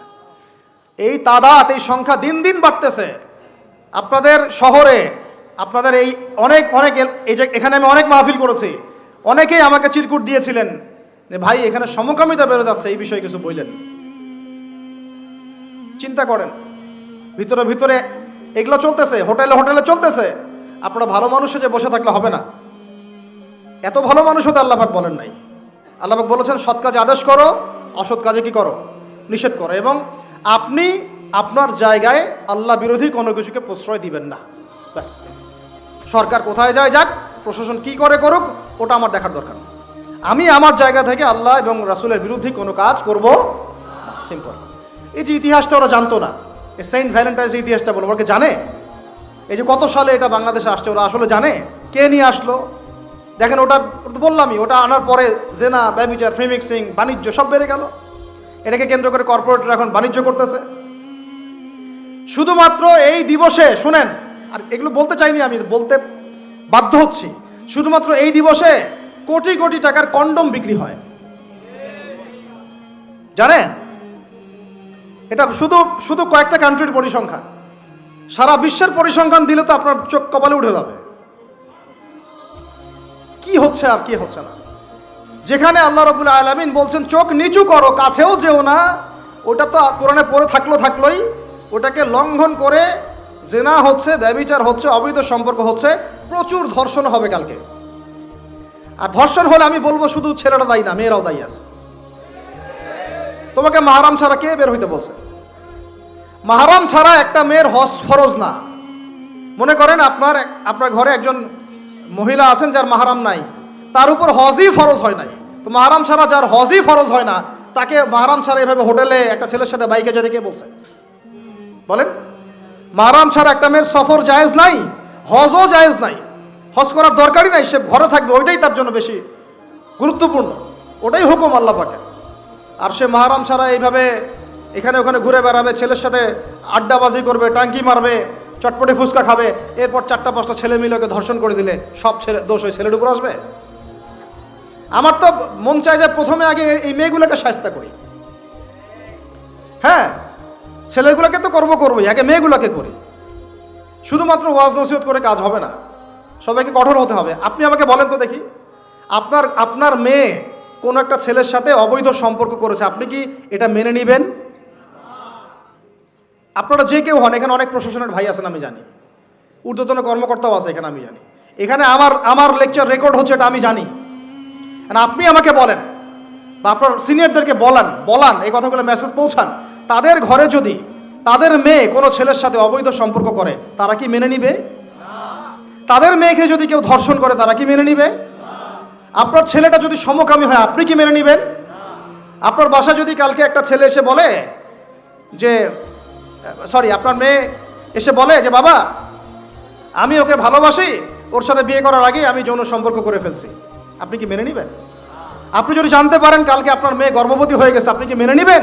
এই তাদাত, এই সংখ্যা দিন দিন বাড়তেছে। আপনাদের শহরে, আপনাদের এই অনেক অনেক এই যে এখানে আমি অনেক মাহফিল করেছি, অনেকেই আমাকে চিরকুট দিয়েছিলেন যে ভাই এখানে সমকামিতা বেড়ে যাচ্ছে, এই বিষয়ে কিছু বললেন। চিন্তা করেন, ভিতরে ভিতরে এগুলো চলতেছে, হোটেলে হোটেলে চলতেছে। আপনারা ভালো মানুষে যে বসে থাকলে হবে না। এত ভালো মানুষ হতে আল্লাহ পাক বলেন নাই। আল্লাহ পাক বলেছেন সৎ কাজে আদেশ করো, অসৎ কাজে কি করো? নিষেধ করো। এবং আপনি আপনার জায়গায় আল্লাহ বিরোধী কোনো কিছুকে প্রশ্রয় দিবেন না। ব্যাস, সরকার কোথায় যায় যাক, প্রশাসন কি করে করুক, ওটা আমার দেখার দরকার নেই। আমি আমার জায়গা থেকে আল্লাহ এবং রাসূলের বিরুদ্ধে কোনো কাজ করব না। সিম্পল। এই যে ইতিহাসটা ওরা জানতো না, এই সেন্ট ভ্যালেন্টাইন্স ইতিহাসটা বলবো, ওরা জানে এই যে কত সালে এটা বাংলাদেশে আসছে, ওরা আসলে জানে কে নিয়ে আসলো? দেখেন ওটা তো বললামই, ওটা আনার পরে জেনা, ব্যভিচার, ফ্রিমিক্সিং, বাণিজ্য সব বেড়ে গেল। এটাকে কেন্দ্র করে কর্পোরেটরা এখন বাণিজ্য করতেছে। শুধুমাত্র এই দিবসে, শুনেন, আর এগুলো বলতে চাইনি, আমি বলতে বাধ্য হচ্ছি, শুধুমাত্র এই দিবসে কোটি কোটি টাকার কন্ডম বিক্রি হয়, জানেন? এটা শুধু শুধু কয়েকটা কান্ট্রির পরিসংখ্যান। সারা বিশ্বের পরিসংখ্যান দিলে তো আপনার চোখ কপালে উঠে যাবে। কি হচ্ছে আর কি হচ্ছে না। যেখানে আল্লাহ রাব্বুল আলামিন বলছেন চোখ নিচু করো, কাছেও যেও না, ওটা তো কোরআনে পড়ে থাকলোই, ওটাকে লঙ্ঘন করে জেনা হচ্ছে, ব্যভিচার হচ্ছে, অবৈধ সম্পর্ক হচ্ছে, প্রচুর ধর্ষণ হবে কালকে। আর ধর্ষণ হলে আমি বলবো শুধু ছেলেরা দায়ী না, মেয়েরাও দায়ী আছে। তোমাকে মাহরাম ছাড়া কে বের হইতে বলছে? মাহরাম ছাড়া একটা মেয়ের হজ ফরজ না। মনে করেন আপনার ঘরে একজন মহিলা আছেন যার মাহরাম নাই, তার উপর হজই ফরজ হয় নাই। তো মাহরাম ছাড়া যার হজই ফরজ হয় না, তাকে মাহরাম ছাড়া এভাবে হোটেলে একটা ছেলের সাথে বাইকে যেতে কে বলছে? বলেন। মাহরাম ছাড়া একটা মেয়ের সফর জায়েজ নাই, হজও জায়েজ নাই, হজ করার দরকারই নাই, সে ঘরে থাকবে, ওইটাই তার জন্য বেশি গুরুত্বপূর্ণ, ওটাই হুকুম আল্লাহ পাকের। আর সে মাহরাম ছাড়া এইভাবে এখানে ওখানে ঘুরে বেড়াবে, ছেলের সাথে আড্ডাবাজি করবে, টাঙ্কি মারবে, চটপটে ফুচকা খাবে, এরপর 4টা-5টা ছেলে মিলে ওকে ধর্ষণ করে দিলে সব দোষ ওই ছেলের উপর আসবে? আমার তো মন চায় যে প্রথমে আগে এই মেয়েগুলোকে শায়েস্তা করি। হ্যাঁ, ছেলেগুলোকে তো করবোই, আগে মেয়েগুলোকে করি। শুধুমাত্র ওয়াজ নসিহত করে কাজ হবে না, সবাইকে কঠোর হতে হবে। আপনি আমাকে বলেন তো দেখি, আপনার মেয়ে কোনো একটা ছেলের সাথে অবৈধ সম্পর্ক করেছে, আপনি কি এটা মেনে নেবেন? আপনারা যে কেউ হন, এখানে অনেক প্রশাসনের ভাই আছেন আমি জানি, ঊর্ধ্বতন কর্মকর্তাও আছে এখানে আমি জানি, এখানে আমার লেকচার রেকর্ড হচ্ছে এটা আমি জানি। আপনি আমাকে বলেন বা আপনার সিনিয়রদেরকে বলান এই কথাগুলো মেসেজ পৌঁছান, তাদের ঘরে যদি তাদের মেয়ে কোনো ছেলের সাথে অবৈধ সম্পর্ক করে, তারা কি মেনে নিবে? তাদের মেয়েকে যদি কেউ ধর্ষণ করে, তারা কি মেনে নিবে? আপনার ছেলেটা যদি সমকামী হয়, আপনি কি মেনে নিবেন? আপনার বাসায় যদি কালকে একটা ছেলে এসে বলে যে আপনার মেয়ে এসে বলে যে বাবা আমি ওকে ভালোবাসি, ওর সাথে বিয়ে করার আগে আমি যৌন সম্পর্ক করে ফেলছি, আপনি কি মেনে নেবেন? আপনি যদি জানতে পারেন কালকে আপনার মেয়ে গর্ভবতী হয়ে গেছে, আপনি কি মেনে নেবেন?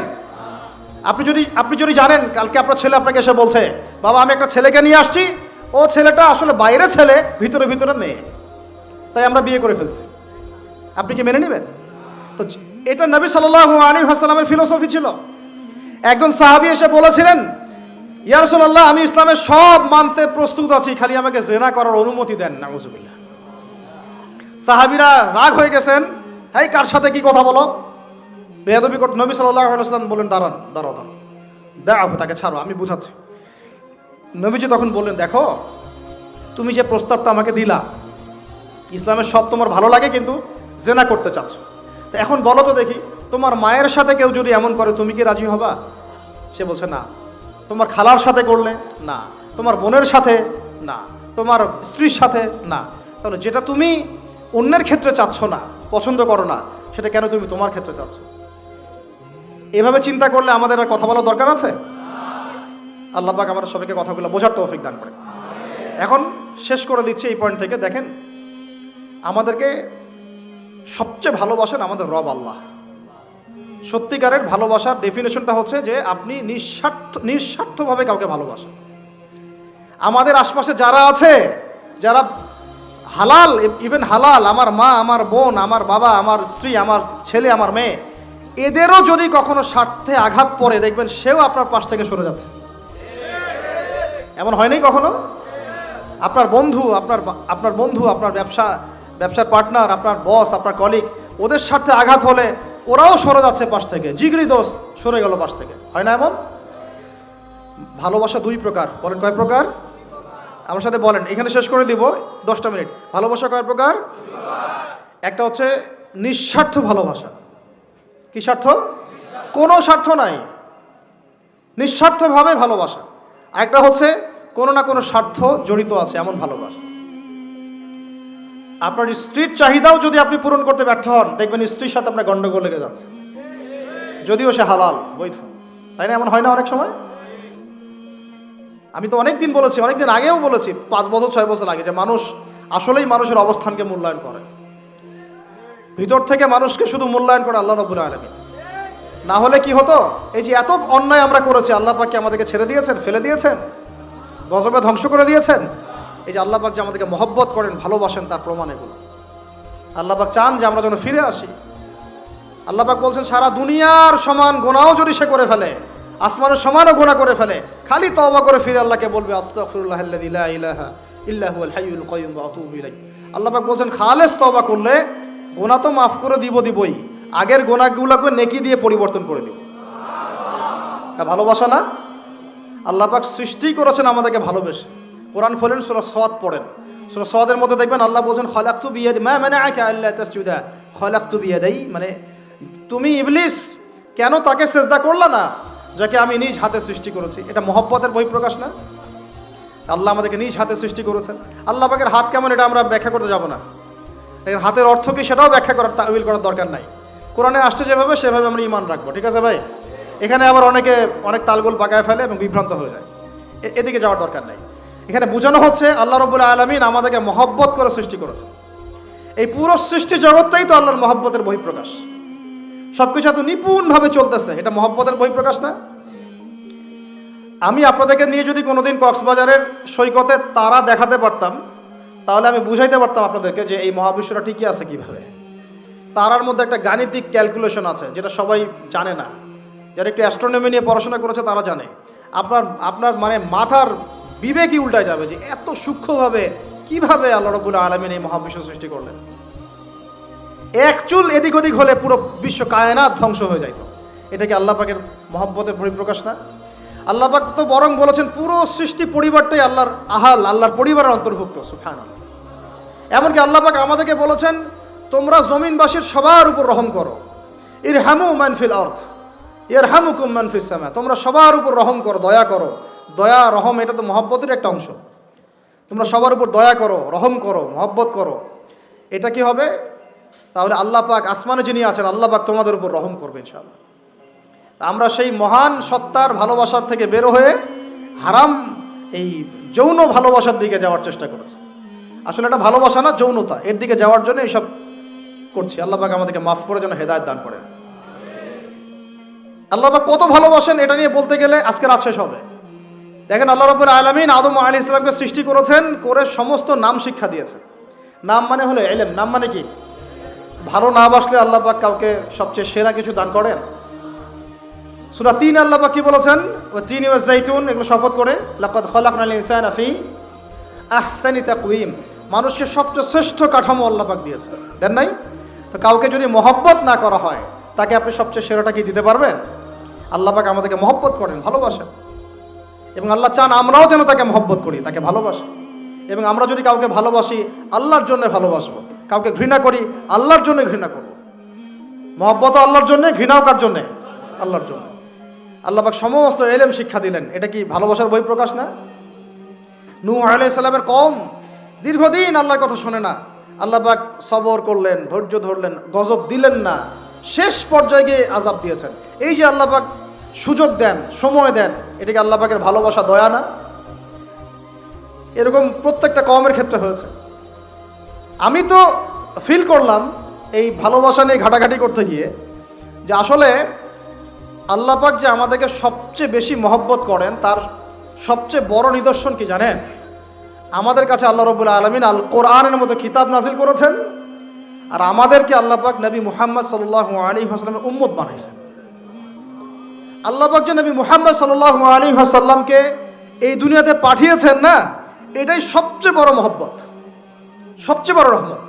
আপনি যদি জানেন কালকে আপনার ছেলে আপনাকে এসে বলছে, বাবা আমি একটা ছেলেকে নিয়ে আসছি, ও ছেলেটা আসলে বাইরে ছেলে, ভিতরে ভিতরে মেয়ে, তাই আমরা বিয়ে করে ফেলছি, আপনি কি মেনে নেবেন? তো এটা নবী সাল্লাল্লাহু আলাইহি ওয়াসাল্লামের ফিলোসফি ছিল। একজন সাহাবী এসে বলেছিলেন, ইয়া রাসূলুল্লাহ আমি ইসলামের সব মানতে প্রস্তুত আছি, খালি আমাকে জিনা করার অনুমতি দেন। নাউজুবিল্লাহ। সাহাবীরা রাগ হয়ে গেছেন, এই কার সাথে কি কথা বলো, বেয়াদবি করতে। নবী সাল্লাল্লাহু আলাইহি ওয়াসাল্লাম বললেন, দাঁড়াও, দাও তাকে ছাড়ো, আমি বুঝাচ্ছি। নবীজি তখন বললেন, দেখো তুমি যে প্রস্তাবটা আমাকে দিলা, ইসলামের সব তোমার ভালো লাগে, কিন্তু জিনা করতে চাচ্ছ, তো এখন বলো তো দেখি, তোমার মায়ের সাথে কেউ যদি এমন করে তুমি কি রাজি হবা? সে বলছে না। তোমার খালার সাথে করলে না, তোমার বোনের সাথে না, তোমার স্ত্রীর সাথে না, তাহলে যেটা তুমি অন্যের ক্ষেত্রে চাচ্ছ না, পছন্দ করো না, সেটা কেন তুমি তোমার ক্ষেত্রে চাচ্ছ? এভাবে চিন্তা করলে আমাদের আর কথা বলার দরকার আছে? আল্লাহ পাক আমাদের সবাইকে কথাগুলো বোঝার তৌফিক দান করে। এখন শেষ করে দিচ্ছি এই পয়েন্ট থেকে। দেখেন, আমাদেরকে সবচেয়ে ভালোবাসেন আমাদের রব আল্লাহ। সত্যিকারের ভালোবাসার ডেফিনেশনটা হচ্ছে যে আপনি নিঃস্বার্থভাবে কাউকে ভালোবাসেন। আমাদের আশপাশে যারা আছে, যারা হালাল, ইভেন হালাল, আমার মা, আমার বোন, আমার বাবা, আমার স্ত্রী, আমার ছেলে, আমার মেয়ে, এদেরও যদি কখনো স্বার্থে আঘাত পড়ে, দেখবেন সেও আপনার পাশ থেকে সরে যাচ্ছে। এমন হয়নি কখনো? আপনার বন্ধু, আপনার ব্যবসার পার্টনার, আপনার বস, আপনার কলিগ, ওদের স্বার্থে আঘাত হলে ওরাও সরে যাচ্ছে পাশ থেকে, জিগরি দোষ সরে গেল পাশ থেকে, হয় না এমন? ভালোবাসা দুই প্রকার, বলেন কয় প্রকার? আমার সাথে বলেন, এখানে শেষ করে দিব 10টা মিনিট। ভালোবাসা কয় প্রকার? একটা হচ্ছে নিঃস্বার্থ ভালোবাসা। কি স্বার্থ? কোনো স্বার্থ নাই, নিঃস্বার্থভাবে ভালোবাসা। একটা হচ্ছে কোনো না কোনো স্বার্থ জড়িত আছে এমন ভালোবাসা। আপনার স্ত্রীর চাহিদাও যদি আপনি পূরণ করতে ব্যর্থ হন, দেখবেন স্ত্রীর সাথে আপনার গন্ডগোল লেগে যাচ্ছে, যদিও সে হালাল, বৈধ, তাই না? এমন হয় না অনেক সময়? আমি তো অনেকদিন বলেছি, অনেকদিন আগেও বলেছি, 5 বছর 6 বছর আগে, যে মানুষ আসলেই মানুষের অবস্থানকে মূল্যায়ন করে, ভিতর থেকে মানুষকে শুধু মূল্যায়ন করে আল্লাহ রাব্বুল আলামিন। না হলে কি হতো? এই যে এত অন্যায় আমরা করেছি, আল্লাহ পাক কি আমাদেরকে ছেড়ে দিয়েছেন, ফেলে দিয়েছেন, গজবে ধ্বংস করে দিয়েছেন? এই যে আল্লাহ পাক যে আমাদেরকে মহব্বত করেন, ভালোবাসেন, তার প্রমাণ এগুলো। আল্লাহ পাক চান যে আমরা যেন ফিরে আসি। আল্লাহ পাক বলছেন, সারা দুনিয়ার সমান গুনাহও যদি সে করে ফেলে, আসমানের সমানও গুনাহ করে ফেলে, খালি তওবা করে ফিরে আল্লাহকে বলবে, আস্তাগফিরুল্লাহাল্লাযী লা ইলাহা ইল্লা হুয়াল হাইয়ুল কাইয়্যুম ওয়া আতুবু ইলাইহি। আল্লাহ পাক বলছেন, খালেস তওবা করলে গুনাহ তো মাফ করে দিবই, আগের গুনাহগুলোকে নেকি দিয়ে পরিবর্তন করে দিব। এটা ভালোবাসা না? আল্লাহ পাক সৃষ্টি করেছেন আমাদেরকে ভালোবেসে। কোরআন খোলেন, সূরা সদ পড়েন, সূরা সদের মধ্যে দেখবেন আল্লাহ বলছেন, খালাকতু বিয়াদি মা মানাআকা আল্লা তাসজুদা খালাকতু বিয়াদাই, মানে তুমি ইবলিস কেন তাকে সেজদা করলা না যাকে আমি নিজ হাতে সৃষ্টি করেছি? এটা মহব্বতের বহিঃপ্রকাশ না? আল্লাহ আমাদেরকে নিজ হাতে সৃষ্টি করেছেন। আল্লাহ পাকের হাত কেমন এটা আমরা ব্যাখ্যা করতে যাব না, এর হাতের অর্থ কি সেটাও ব্যাখ্যা করার, তাওয়িল করার দরকার নাই। কোরআনে আসছে যেভাবে সেভাবে আমরা ঈমান রাখবো, ঠিক আছে ভাই? এখানে আবার অনেক তালগোল পাকায় ফেলে এবং বিভ্রান্ত হয়ে যায়, এদিকে যাওয়ার দরকার নাই। এখানে বোঝানো হচ্ছে আল্লাহ রাব্বুল আলামিন আমাদেরকে মহব্বত করে সৃষ্টি করেছে। এই পুরো সৃষ্টি জগৎটাই তো আল্লাহর মহব্বতের বহিঃপ্রকাশ। সবকিছু এত নিপুণভাবে চলতেছে, এটা মহব্বতের বহিঃপ্রকাশ না? আমি আপনাদেরকে নিয়ে যদি কোনোদিন কক্সবাজারের সৈকতে তারা দেখাতে পারতাম, তাহলে আমি বুঝাইতে পারতাম আপনাদেরকে যে এই মহাবিশ্বটা টিকে আছে কিভাবে। তারার মধ্যে একটা গাণিতিক ক্যালকুলেশন আছে যেটা সবাই জানে না। যারা একটু অ্যাস্ট্রোনমি নিয়ে পড়াশোনা করেছে তারা জানে। আপনার মানে মাথার বিবেকই উল্টায় যাবে যে এত সূক্ষ্মভাবে কিভাবে আল্লাহ রাব্বুল আলামিন এই মহাবিশ্ব সৃষ্টি করলেন। এক চুল এদিক ওদিক হলে পুরো বিশ্ব কায়নাত ধ্বংস হয়ে যাইত। এটা কি আল্লাহ পাকের মহব্বতের পরিপ্রকাশ না? আল্লাহ পাক তো বরং বলেছেন পুরো সৃষ্টি পরিবারটাই আল্লাহর আহাল, আল্লাহর পরিবারের অন্তর্ভুক্ত। সুবহানাল্লাহ। এমনকি আল্লাহ পাক আমাদেরকে বলেছেন, তোমরা জমিনবাসীর সবার উপর রহম করো। ইরহামু মান ফিল আরদ ইয়ারহামুকুম মান ফিস সামা। তোমরা সবার উপর রহম করো, দয়া করো। দয়া, রহম এটা তো মহব্বতের একটা অংশ। তোমরা সবার উপর দয়া করো, রহম করো, মহব্বত করো। এটা কি হবে? তাহলে আল্লাহ পাক আসমানে যিনি আছেন, আল্লাহ পাক তোমাদের উপর রহম করবে ইনশাআল্লাহ। আমরা সেই মহান সত্তার ভালোবাসার থেকে বের হয়ে হারাম এই যৌন ভালোবাসার দিকে যাওয়ার চেষ্টা করেছি। আসলে এটা ভালোবাসা না, যৌনতা, এর দিকে যাওয়ার জন্য এইসব করছি। আল্লাহ পাক আমাদেরকে মাফ করে যেন হেদায়েত দান করেন। আল্লাহ পাক কত ভালোবাসেন এটা নিয়ে বলতে গেলে আজকে রাত শেষ হবে। দেখেন আল্লাহ রাব্বুল আলামিন আদম আলাইহিস সালামকে সৃষ্টি করেছেন, করে সমস্ত নাম শিক্ষা দিয়েছেন। নাম মানে হলো ইলম। নাম মানে কি? ভালো না বাসলে আল্লাহ পাক কাউকে সবচেয়ে সেরা কিছু দান করেন? সূরা ৩ আল্লাহ পাক কি বলেছেন? ওয়া তিনি ওয়াজ জাইতুন, এগুলো শপথ করে লাকাদ খালাকনাল ইনসানা ফি আহসানি তাকওয়িম, মানুষকে সবচেয়ে শ্রেষ্ঠ কাঠামো আল্লাহ পাক দিয়েছেন, দেন নাই? তো কাউকে যদি মহব্বত না করা হয় তাকে আপনি সবচেয়ে সেরাটা কি দিতে পারবেন? আল্লাহ পাক আমাদেরকে মহব্বত করেন, ভালোবাসেন, এবং আল্লাহ চান আমরাও যেন তাকে মহব্বত করি, তাকে ভালোবাসি। এবং আমরা যদি কাউকে ভালোবাসি আল্লাহর জন্য ভালোবাসবো, কাউকে ঘৃণা করি আল্লাহর জন্য ঘৃণা করব। মহব্বতও আল্লাহর জন্য, ঘৃণাও কার জন্যে? আল্লাহর জন্য। আল্লাহ পাক সমস্ত ইলম শিক্ষা দিলেন, এটা কি ভালোবাসার বহিঃপ্রকাশ না? নূহ আলাইহিস সালামের কওম দীর্ঘদিন আল্লাহর কথা শোনে না, আল্লাহ পাক সবর করলেন, ধৈর্য ধরলেন, গজব দিলেন না, শেষ পর্যায়ে গিয়ে আযাব দিয়েছেন। এই যে আল্লাহ পাক সুযোগ দেন, সময় দেন, এটা কি আল্লাহ পাকের ভালোবাসা, দয়া না? এরকম প্রত্যেকটা কওমের ক্ষেত্রে হয়েছে। আমি তো ফিল করলাম এই ভালোবাসা নিয়ে ঘাটাঘাটি করতে গিয়ে যে আসলে আল্লাহ পাক যে আমাদেরকে সবচেয়ে বেশি মহব্বত করেন তার সবচেয়ে বড় নিদর্শন কি জানেন? আমাদের কাছে আল্লাহ রাব্বুল আলামিন আল কোরআনের মতো কিতাব নাজিল করেছেন, আর আমাদেরকে আল্লাহ পাক নবী মুহাম্মদ সাল্লাল্লাহু আলাইহি ওয়াসাল্লামের উম্মত বানাইছেন। আল্লাহ পাক যে নবী মুহাম্মদ সাল্লাল্লাহু আলাইহি ওয়াসাল্লামকে এই দুনিয়াতে পাঠিয়েছেন না, এটাই সবচেয়ে বড় মহব্বত, সবচেয়ে বড় রহমত।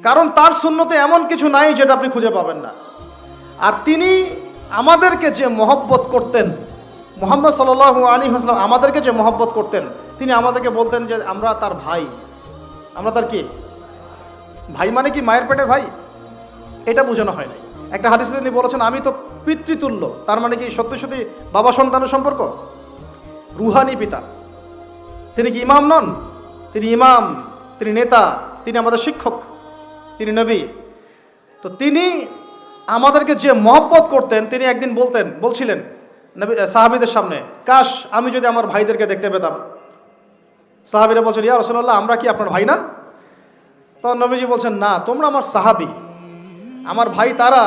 কারণ তার সুন্নতে এমন কিছু নাই যেটা আপনি খুঁজে পাবেন না। আর তিনি আমাদেরকে যে মহব্বত করতেন, মুহাম্মদ সাল্লাল্লাহু আলাইহি ওয়াসাল্লাম আমাদেরকে যে মহব্বত করতেন, তিনি আমাদেরকে বলতেন যে আমরা তার ভাই। আমরা তার কি ভাই? মানে কি মায়ের পেটের ভাই? এটা বোঝানো হয় না। একটা হাদিসে তিনি বলেছেন আমি তো পিতৃতুল্য, তার মানে কি সত্যি সত্যি বাবা সন্তানের সম্পর্ক? রুহানি পিতা। তিনি কি ইমাম নন? তিনি ইমাম, তিনি নেতা, তিনি আমাদের শিক্ষক, তিনি নবী। তো তিনি আমাদেরকে যে মহব্বত করতেন, তিনি একদিন বলছিলেন নবী সাহাবীদের সামনে, কাশ আমি যদি আমার ভাইদেরকে দেখতে পেতাম। সাহাবীরা বলছেন ইয়া রাসূলুল্লাহ আমরা কি আপনার ভাই না? তখন নবীজি বলছেন না, তোমরা আমার সাহাবী, আমার ভাই তারা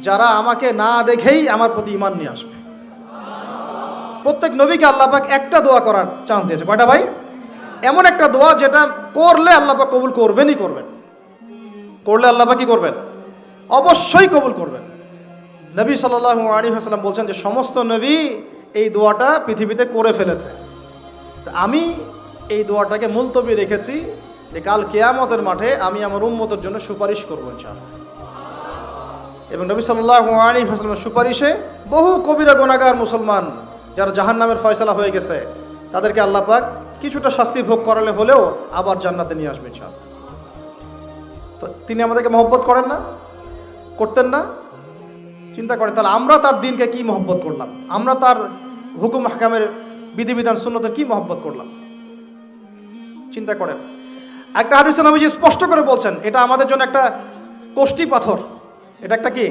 যারা আমাকে না দেখেই আমার প্রতি ঈমান নিয়ে আসবে। প্রত্যেক নবীকে আল্লাহ পাক একটা দোয়া করার চান্স দিয়েছে। কয়টা ভাই? এমন একটা দোয়া যেটা করলে আল্লাহ পাক কবুল করবেনই করবেন। করলে আল্লাহ পাক কি করবেন? অবশ্যই কবুল করবেন। নবী সাল্লাল্লাহু আলাইহি ওয়াসাল্লাম বলছেন যে সমস্ত নবী এই দোয়াটা পৃথিবীতে করে ফেলেছে, আমি এই দোয়াটাকে মুলতবি রেখেছি যে কাল কিয়ামতের মাঠে আমি আমার উম্মতের জন্য সুপারিশ করবো ইনশাআল্লাহ। এবং নবী সাল্লাল্লাহু আলাইহি ওয়াসাল্লামের সুপারিশে বহু কবিরা গুনাহগার মুসলমান যারা জাহান্নামের ফয়সালা হয়ে গেছে তাদেরকে আল্লাহ পাক কিছুটা শাস্তি ভোগ করালে হলেও আবার জান্নাতে নিয়ে আসবে ইনশাআল্লাহ। তো তিনি আমাদেরকে মহব্বত করেন না? করতেন না? চিন্তা করেন তাহলে আমরা তার দিনকে কি মহব্বত করলাম, আমরা তার হুকুম হাকামের বিধিবিধান সুন্নতের কি মহব্বত করলাম, চিন্তা করেন। একটা হাদিসে নবীজি স্পষ্ট করে বলছেন এটা আমাদের জন্য একটা কষ্টি পাথর। এটা একটা কি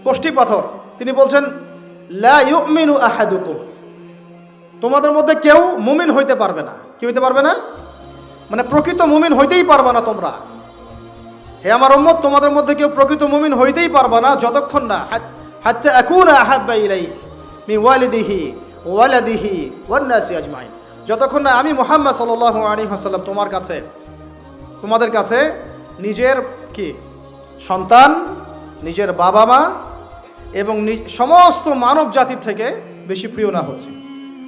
কষ্টি পাথর। তিনি বলছেন লা ইউমিনু আহাদুকুম, তোমাদের মধ্যে কেউ মুমিন হইতে পারবে না। কি হইতে পারবে না? মানে প্রকৃত মুমিন হইতেই পারবে না তোমরা। হে আমার উম্মত, তোমাদের মধ্যে কেউ প্রকৃত মুমিন হইতেই পারবে না যতক্ষণ না হাত্তা আকুনা আহাব্বা ইলাইহি মিন ওয়ালিদিহি ওয়ালাদিহি ওয়ান নাসি আজমাইন, যতক্ষণ না আমি মুহাম্মদ সাল্লাল্লাহু আলাইহি ওয়াসাল্লাম তোমাদের কাছে নিজের কি সন্তান, নিজের বাবা মা এবং সমস্ত মানব জাতির থেকে বেশি প্রিয় না হচ্ছে।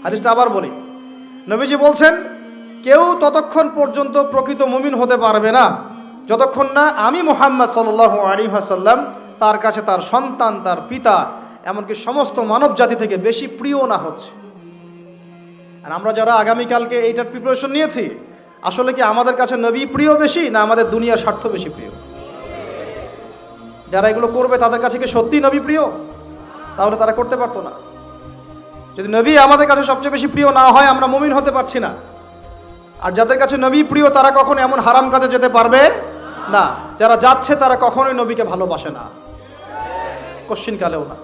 হাদিসটা আবার বলি, নবীজি বলছেন কেউ ততক্ষণ পর্যন্ত প্রকৃত মুমিন হতে পারবে না যতক্ষণ না আমি মুহাম্মদ সাল্লাল্লাহু আলাইহি ওয়াসাল্লাম তার কাছে তার সন্তান, তার পিতা, এমনকি সমস্ত মানব জাতি থেকে বেশি প্রিয় না হচ্ছে। আর আমরা যারা আগামীকালকে এইটার প্রিপারেশন নিয়েছি, আসলে কি আমাদের কাছে নবী প্রিয় বেশি না আমাদের দুনিয়ার স্বার্থ বেশি প্রিয়? যারা এগুলো করবে তাদের কাছে কি সত্যি নবী প্রিয়? তাহলে তারা করতে পারতো না। যদি নবী আমাদের কাছে সবচেয়ে বেশি প্রিয় না হয় আমরা মুমিন হতে পারছি না। আর যাদের কাছে নবী প্রিয় তারা কখনো এমন হারাম কাজে যেতে পারবে না। যারা যাচ্ছে তারা কখনোই নবীকে ভালোবাসে না, কোশ্চিনকালেও না।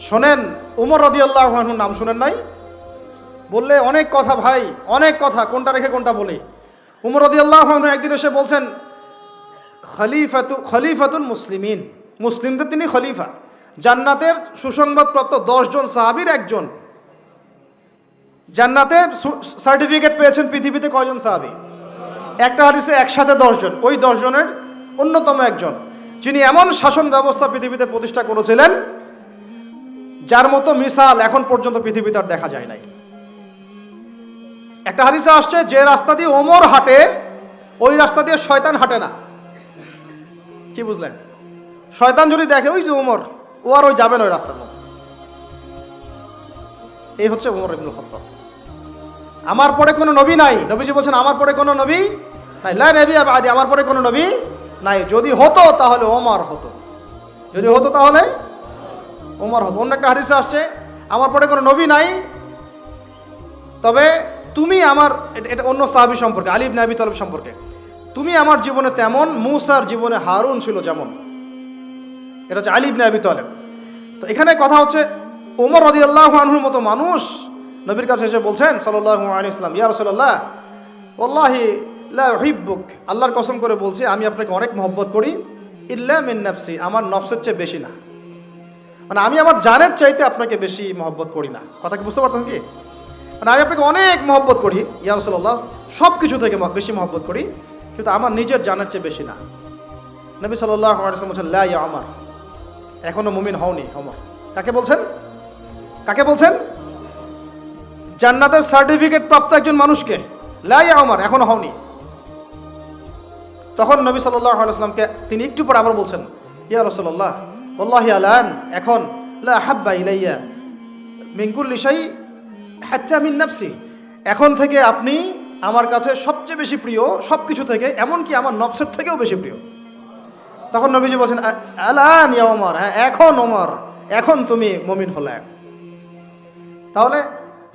শোনেন উমর রাদিয়াল্লাহু আনহুর নাম শুনেন নাই? বললে অনেক কথা ভাই, অনেক কথা, কোনটা রেখে কোনটা বলি। উমর রাদিয়াল্লাহু আনহু একদিন এসে বলছেন খলিফাতুল মুসলিমিন, মুসলিমদের তিনি খলিফা, জান্নাতের সুসংবাদপ্রাপ্ত 10 জন সাহাবীর একজন। জান্নাতের সার্টিফিকেট পেয়েছেন পৃথিবীতে কয়জন সাহাবী? একটা হাদিসে একসাথে 10 জন, ওই 10 জনের অন্যতম একজন, যিনি এমন শাসন ব্যবস্থা পৃথিবীতে প্রতিষ্ঠা করেছিলেন যার মতো মিসাল এখন পর্যন্ত পৃথিবীতে আর দেখা যায় নাই। একটা হাদিসে আসছে, যে রাস্তা দিয়ে ওমর হাঁটে ওই রাস্তা দিয়ে শয়তান হাঁটে না। কি বুঝলেন? শয়তান যদি দেখে ওই যে ওমর, ও আর ওই যাবে না ওই রাস্তার মধ্যে। এই হচ্ছে ওমর ইবনুল খাত্তাব। আমার পরে কোনো নবী নাই, নবীজি বলছেন আমার পরে কোনো নবী নাই, লা নবিয়্যা বা'দি, আমার পরে কোনো নবী নাই। যদি হতো তাহলে ওমর হতো, যদি হতো তাহলে ওমর হতো। অন্য একটা হাদিসে আসছে, আমার পরে কোনো নবী নাই, তবে তুমি আমার, এটা অন্য সাহাবী সম্পর্কে, আলী ইবনে আবি তালিব সম্পর্কে, তুমি আমার জীবনে তেমন মূসার জীবনে হারুন ছিল যেমন। এটা হচ্ছে আলী ইবনে আবি তালিব। তো এখানে কথা হচ্ছে, ওমর রাদিয়াল্লাহু আনহুর মতো মানুষ নবীর কাছে এসে বলছেন সাল্লাল্লাহু আলাইহি ওয়াসাল্লাম, ইয়া রাসূলুল্লাহ ওয়াল্লাহি লা উহিব্বুক, আল্লাহর কসম করে বলছি আমি আপনাকে অনেক মহব্বত করি, ইল্লা মিন নাফসি, আমার নফসের চেয়ে বেশি না, মানে আমি আমার জানের চাইতে আপনাকে বেশি মহব্বত করি না। কথা কি বুঝতে পারতেন কি? মানে আমি আপনাকে অনেক মহব্বত করি ইয়া রাসূলুল্লাহ, সব কিছু থেকে বেশি মহব্বত করি, কিন্তু আমার নিজের জানের চেয়ে বেশি না। নবী সাল্লাল্লাহু আলাইহি ওয়াসাল্লাম বলেন, লা ইয়া ওমর, এখনো মুমিন হওনি ওমর। কাকে বলছেন? কাকে বলছেন? জান্নাতের সার্টিফিকেট প্রাপ্ত একজন মানুষকে। লা ইয়া ওমর, এখনো হওনি। তখন নবী সাল্লাল্লাহু আলাইহি ওয়াসাল্লামকে তিনি একটু পরে আবার বলছেন, ইয়া রাসূলুল্লাহ ওয়াল্লাহি আলান, এখন লা হাব্বা ইলাইয়া মিন কুল্লি শাই হাত্তা মিন নাফসি, এখন থেকে আপনি আমার কাছে সবচেয়ে বেশি প্রিয় সব কিছু থেকে, এমনকি আমার নফসের থেকেও বেশি প্রিয়। তখন নবীজি বলছেন, আলান ইয়া ওমর, হ্যাঁ এখন ওমর, এখন তুমি মুমিন হলে। তাহলে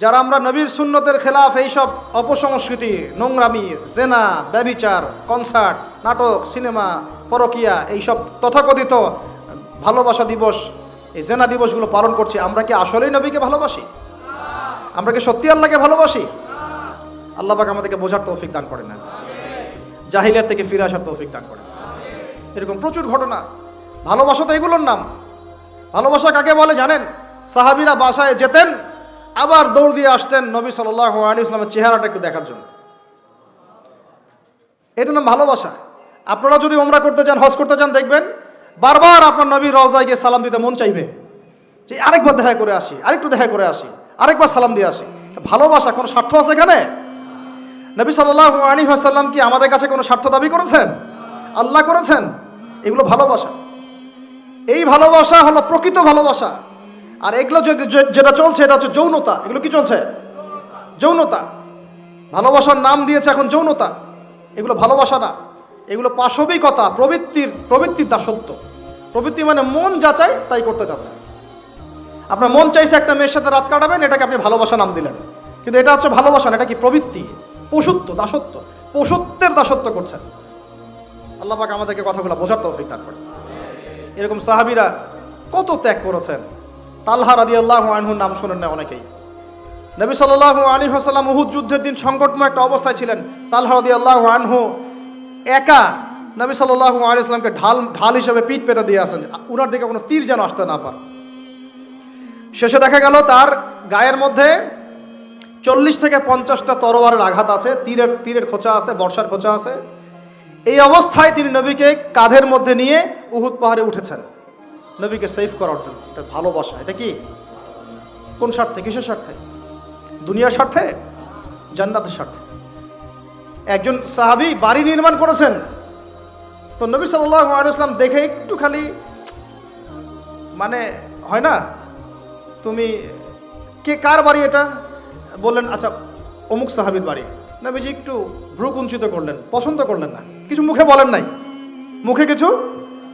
যারা আমরা নবীর সুন্নতের খেলাফ এইসব অপসংস্কৃতি, নোংরামি, জেনা, ব্যভিচার, কনসার্ট, নাটক, সিনেমা, পরকিয়া, এইসব তথাকথিত ভালোবাসা দিবস, এই জেনা দিবসগুলো পালন করছি, আমরা কি আসলেই নবীকে ভালোবাসি? আমরা কি সত্যি আল্লাহকে ভালোবাসি? আল্লাহ পাক আমাদেরকে বোঝার তৌফিক দান করেন না, জাহিলিয়াত থেকে ফিরে আসার তৌফিক দান করেন। এরকম প্রচুর ঘটনা। ভালোবাসা তো এগুলোর নাম। ভালোবাসা কাকে বলে জানেন? সাহাবীরা বাসায় যেতেন, আবার দৌড় দিয়ে আসতেন নবী সাল্লাল্লাহু আলাইহি ওয়াসাল্লামের চেহারাটা একটু দেখার জন্য। এটার নাম ভালোবাসা। আপনারা যদি উমরা করতে যান, হজ করতে যান, দেখবেন বারবার আপনার নবীর রওজায় গিয়ে সালাম দিতে মন চাইবে, যে আরেকবার দেখা করে আসি, আরেকটু দেখা করে আসি, আরেকবার সালাম দিয়ে আসি। ভালোবাসা, কোনো স্বার্থ আছে এখানে? নবী সাল্লাল্লাহু আলাইহি ওয়াসাল্লাম কি আমাদের কাছে কোনো স্বার্থ দাবি করেছেন? আল্লাহ করেছেন। এগুলো ভালোবাসা। এই ভালোবাসা হলো প্রকৃত ভালোবাসা। আর এগুলো যেটা চলছে এটা হচ্ছে যৌনতা। এগুলো কি চলছে? যৌনতা। ভালোবাসার নাম দিয়েছে এখন যৌনতা। এগুলো ভালোবাসা না, এগুলো পাশবিকতা, প্রবৃত্তির দাসত্ব। প্রবৃত্তি মানে মন যা চায় তাই করতে চাচ্ছে। আপনার মন চাইছে একটা মেয়ের সাথে রাত কাটাবেন, এটাকে আপনি ভালোবাসা নাম দিলেন, কিন্তু এটা হচ্ছে ভালোবাসা না, এটা কি প্রবৃত্তি, পশুত্ব, দাসত্ব, পশুত্বের দাসত্ব করছেন। আল্লাহ পাক আমাদেরকে কথাগুলো বোঝার তৌফিক দান করেন। এরকম সাহাবীরা কত ত্যাগ করেছেন। তালহা রাদিয়াল্লাহু আনহুর নাম শোনেন না অনেকেই। নবী সাল্লাল্লাহু আলাইহি ওয়াসাল্লাম উহুদ যুদ্ধের দিন সংকটময় একটা অবস্থায় ছিলেন। তালহা রাদিয়াল্লাহু আনহু একা নবী সাল্লাল্লাহু আলাইহি ওয়াসাল্লামকে ঢাল হিসেবে পিঠ পেতে দিয়ে আসেন, উনার দিকে কোনো তীর যেন আসতে না পারে। শেষে দেখা গেল তার গায়ের মধ্যে 40 থেকে 50টা তরোয়ারের আঘাত আছে, তীরের খোঁচা আছে, বর্ষার খোঁচা আছে। এই অবস্থায় তিনি নবীকে কাঁধের মধ্যে নিয়ে উহুদ পাহাড়ে উঠেছেন নবীকে সেভ করার জন্য। এটা ভালোবাসা। এটা কি? কোন স্বার্থে? কিসের স্বার্থে? দুনিয়ার স্বার্থে? জান্নাতের স্বার্থে। একজন সাহাবী বাড়ি নির্মাণ করেছেন, তো নবী সাল্লাল্লাহু আলাইহি ওয়াসাল্লাম দেখে একটু খালি, মানে হয় না, তুমি কে, কার বাড়ি এটা? বললেন আচ্ছা অমুক সাহাবীর বাড়ি। নবীজি একটু ভ্রু কুঞ্চিত করলেন, পছন্দ করলেন না, কিছু মুখে বলেন নাই, মুখে কিছু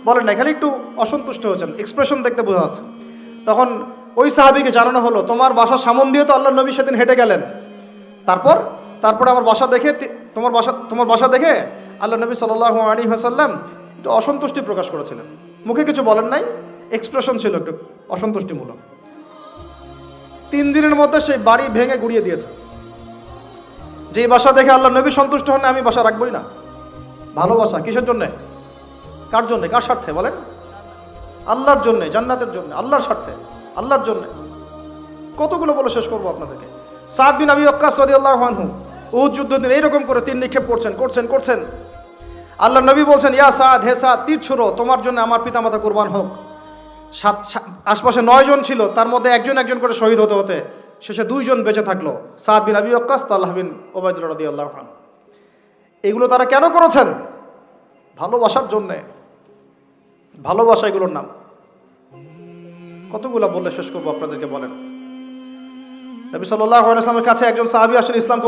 বলেন নাই, খালি একটু অসন্তুষ্ট হয়েছেন, এক্সপ্রেশন দেখতে বোঝা যাচ্ছে। তখন ওই সাহাবীকে জানানো হলো, তোমার বাসার সামন দিয়ে তো আল্লাহর নবী সেদিন হেঁটে গেলেন, তারপরে আমার বাসা দেখে, তোমার বাসা দেখে আল্লাহ নবী সাল্লাল্লাহু আলাইহি ওয়াসাল্লাম একটু অসন্তুষ্টি প্রকাশ করেছিলেন, মুখে কিছু বলেন নাই, এক্সপ্রেশন ছিল একটু অসন্তুষ্টিমূলক। 3 দিনের মধ্যে সেই বাড়ি ভেঙে গুড়িয়ে দিয়েছে। যে বাসা দেখে আল্লাহ নবী সন্তুষ্ট হন, আমি বাসা রাখবই না। ভালোবাসা কিসের জন্য? কার জন্য? কার স্বার্থে বলেন? আল্লাহর জন্য, জান্নাতের জন্য, আল্লাহর স্বার্থে, আল্লাহর জন্য। কতগুলো বলে শেষ করবো আপনাদেরকে। সাদ বিন আবি ওয়াক্কাস রাদিয়াল্লাহু আনহু উহুদ যুদ্ধের দিন এইরকম করে তীর নিক্ষেপ করছেন। আল্লাহ নবী বলছেন, ইয়া সাদ, হে সাদ, তীর ছোড়ো, তোমার জন্য আমার পিতামাতা কুরবান হোক। আশপাশে 9 জন ছিল, তার মধ্যে একজন করে শহীদ হতে শেষে 2 জন বেঁচে থাকলো, সাদ বিন আবি ওয়াক্কাস, তালহা বিন উবাইদুল্লাহ রাদিয়াল্লাহু আনহু। এগুলো তারা কেন করেছেন? ভালোবাসার জন্যে। ভালোবাসা এগুলোর নাম। কতগুলো বললে শেষ করবো আপনাদেরকে, বলেন। নবী সাল্লাল্লাহু আলাইহি ওয়াসাল্লামের কাছে একজন সাহাবী আসেন ইসলাম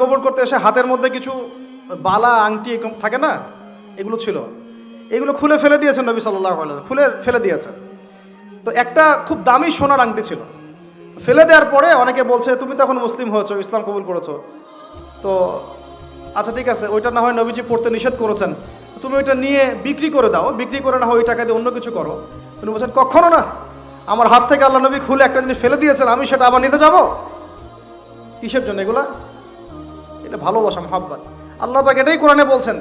কবুল করতে এসে হাতের মধ্যে কিছু বালা আংটি থাকে না, এগুলো ছিল, এগুলো খুলে ফেলে দিয়েছেন নবী সাল্লাল্লাহু আলাইহি ওয়াসাল্লাম, খুলে ফেলে দিয়েছেন। তো একটা খুব দামি সোনার আংটি ছিল, ফেলে দেওয়ার পরে অনেকে বলছে, তুমি তো এখন মুসলিম হয়েছো, ইসলাম কবুল করেছো, তো আচ্ছা ঠিক আছে, ওইটা না হয় নবীজি পড়তে নিষেধ করেছেন, তুমি ওইটা নিয়ে বিক্রি করে দাও, বিক্রি করে না হয় ওই টাকা দিয়ে অন্য কিছু করো। তিনি বলছেন, কখনো না, আমার হাত থেকে আল্লাহ নবী খুলে একটা জিনিস ফেলে দিয়েছেন, আমি সেটা আবার নিতে যাব? কিসের জন্য এগুলা? এটা ভালোবাসা, মুহাব্বত। আল্লাহ পাক এটাই কোরআনে বলছেন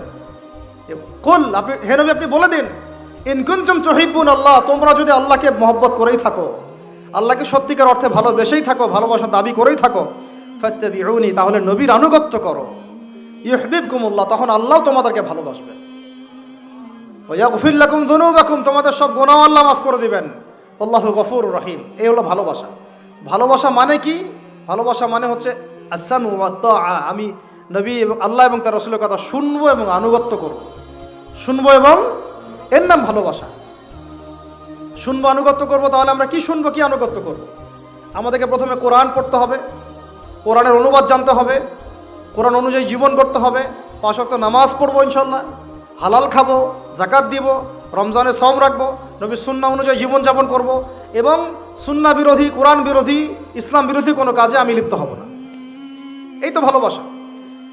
যে, কুল, আপনি হে নবী আপনি বলে দিন, ইন কুনতুম তুহিব্বুন আল্লাহ, তোমরা যদি আল্লাহকে মহব্বত করেই থাকো, আল্লাহকে সত্যিকার অর্থে ভালোবেসেই থাকো, ভালোবাসা দাবি করেই থাকো, ফাত্তাবিউনি, তাহলে নবীর আনুগত্য করো, ইউহিব্বুকুমুল্লাহ, তখন আল্লাহ তোমাদেরকে ভালোবাসবেন, ওয়া ইয়াগফির লাকুম যুনুবাকুম, তোমাদের সব গুনাহ আল্লাহ মাফ করে দিবেন, আল্লাহু গফুরুর রহিম। এই হলো ভালোবাসা। ভালোবাসা মানে কি? ভালোবাসা মানে হচ্ছে আসানু ওয়া তাআ, আমি নবী এবং আল্লাহ এবং তার রাসূলের কথা শুনবো এবং আনুগত্য করব, শুনবো, এবং এর নাম ভালোবাসা। শুনবো, আনুগত্য করব। তাহলে আমরা কি শুনবো, কি আনুগত্য করব? আমাদেরকে প্রথমে কোরআন পড়তে হবে, কোরআনের অনুবাদ জানতে হবে, কোরআন অনুযায়ী জীবন করতে হবে, 5 ওয়াক্ত নামাজ পড়বো ইনশাল্লাহ, হালাল খাবো, যাকাত দিব, রমজানে সওম রাখবো, নবীর সুন্নাহ অনুযায়ী জীবনযাপন করব, এবং সুন্নাহ বিরোধী, কোরআন বিরোধী, ইসলাম বিরোধী কোনো কাজে আমি লিপ্ত হব না। এই তো ভালোবাসা।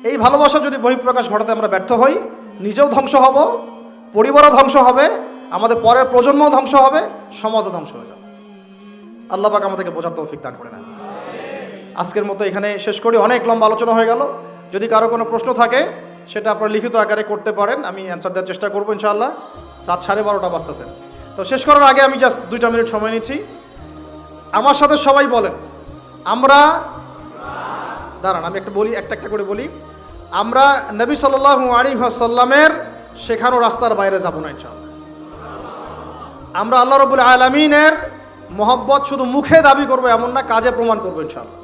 এই ভালোবাসা যদি বহিঃপ্রকাশ ঘটাতে আমরা ব্যর্থ হই, নিজেও ধ্বংস হব, পরিবারও ধ্বংস হবে, আমাদের পরের প্রজন্মও ধ্বংস হবে, সমাজও ধ্বংস হয়ে যাবে। আল্লাহ পাক আমাদেরকে বোঝার তৌফিক দান করে না। আজকের মতো এখানে শেষ করি, অনেক লম্বা আলোচনা হয়ে গেল। যদি কারো কোনো প্রশ্ন থাকে সেটা আপনারা লিখিত আকারে করতে পারেন, আমি অ্যান্সার দেওয়ার চেষ্টা করবো ইনশাআল্লাহ। রাত 12:30 বাজতেছে, তো শেষ করার আগে আমি জাস্ট 2টা মিনিট সময় নিচ্ছি। আমার সাথে সবাই বলেন, আমরা, দাঁড়ান আমি একটা করে বলি, আমরা নবী সাল্লাল্লাহু আলাইহি ওয়াসাল্লামের শেখানো রাস্তার বাইরে যাব না ইনশাআল্লাহ। আমরা আল্লাহ রাব্বুল আলামিনের মহব্বত শুধু মুখে দাবি করবো এমন না, কাজে প্রমাণ করবো ইনশাআল্লাহ।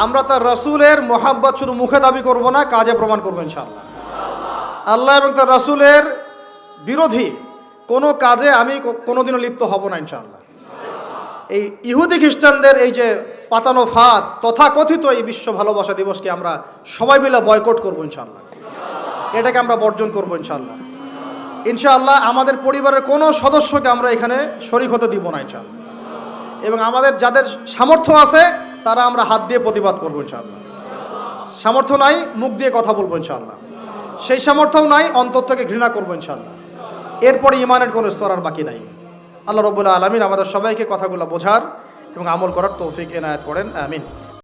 আমরা তার রাসূলের মহব্বত শুধু মুখে দাবি করব না, কাজে প্রমাণ করবো ইনশাআল্লাহ। আল্লাহ এবং তার রাসূলের বিরোধী কোনো কাজে আমি কোনোদিনও লিপ্ত হব না ইনশাআল্লাহ। এই ইহুদি খ্রিস্টানদের এই যে পাতানো ফাঁদ, তথাকথিত এই বিশ্ব ভালোবাসা দিবসকে আমরা সবাই মিলে বয়কট করবো ইনশাআল্লাহ। এটাকে আমরা বর্জন করবো ইনশাআল্লাহ। ইনশাআল্লাহ আমাদের পরিবারের কোনো সদস্যকে আমরা এখানে শরীক হতে দিব না ইনশাআল্লাহ। এবং আমাদের যাদের সামর্থ্য আছে তারা আমরা হাত দিয়ে প্রতিবাদ করবো ইনশাআল্লাহ। সামর্থ্য নাই, মুখ দিয়ে কথা বলবো ইনশাআল্লাহ। সেই সামর্থ্যও নাই, অন্তর থেকে ঘৃণা করবো ইনশাআল্লাহ। এরপরে ইমানের কোনো স্তর আর বাকি নাই। আল্লাহ রাব্বুল আলামিন আমাদের সবাইকে কথাগুলো বোঝার এবং আমল করার তৌফিক এনায়েত করেন, আমিন।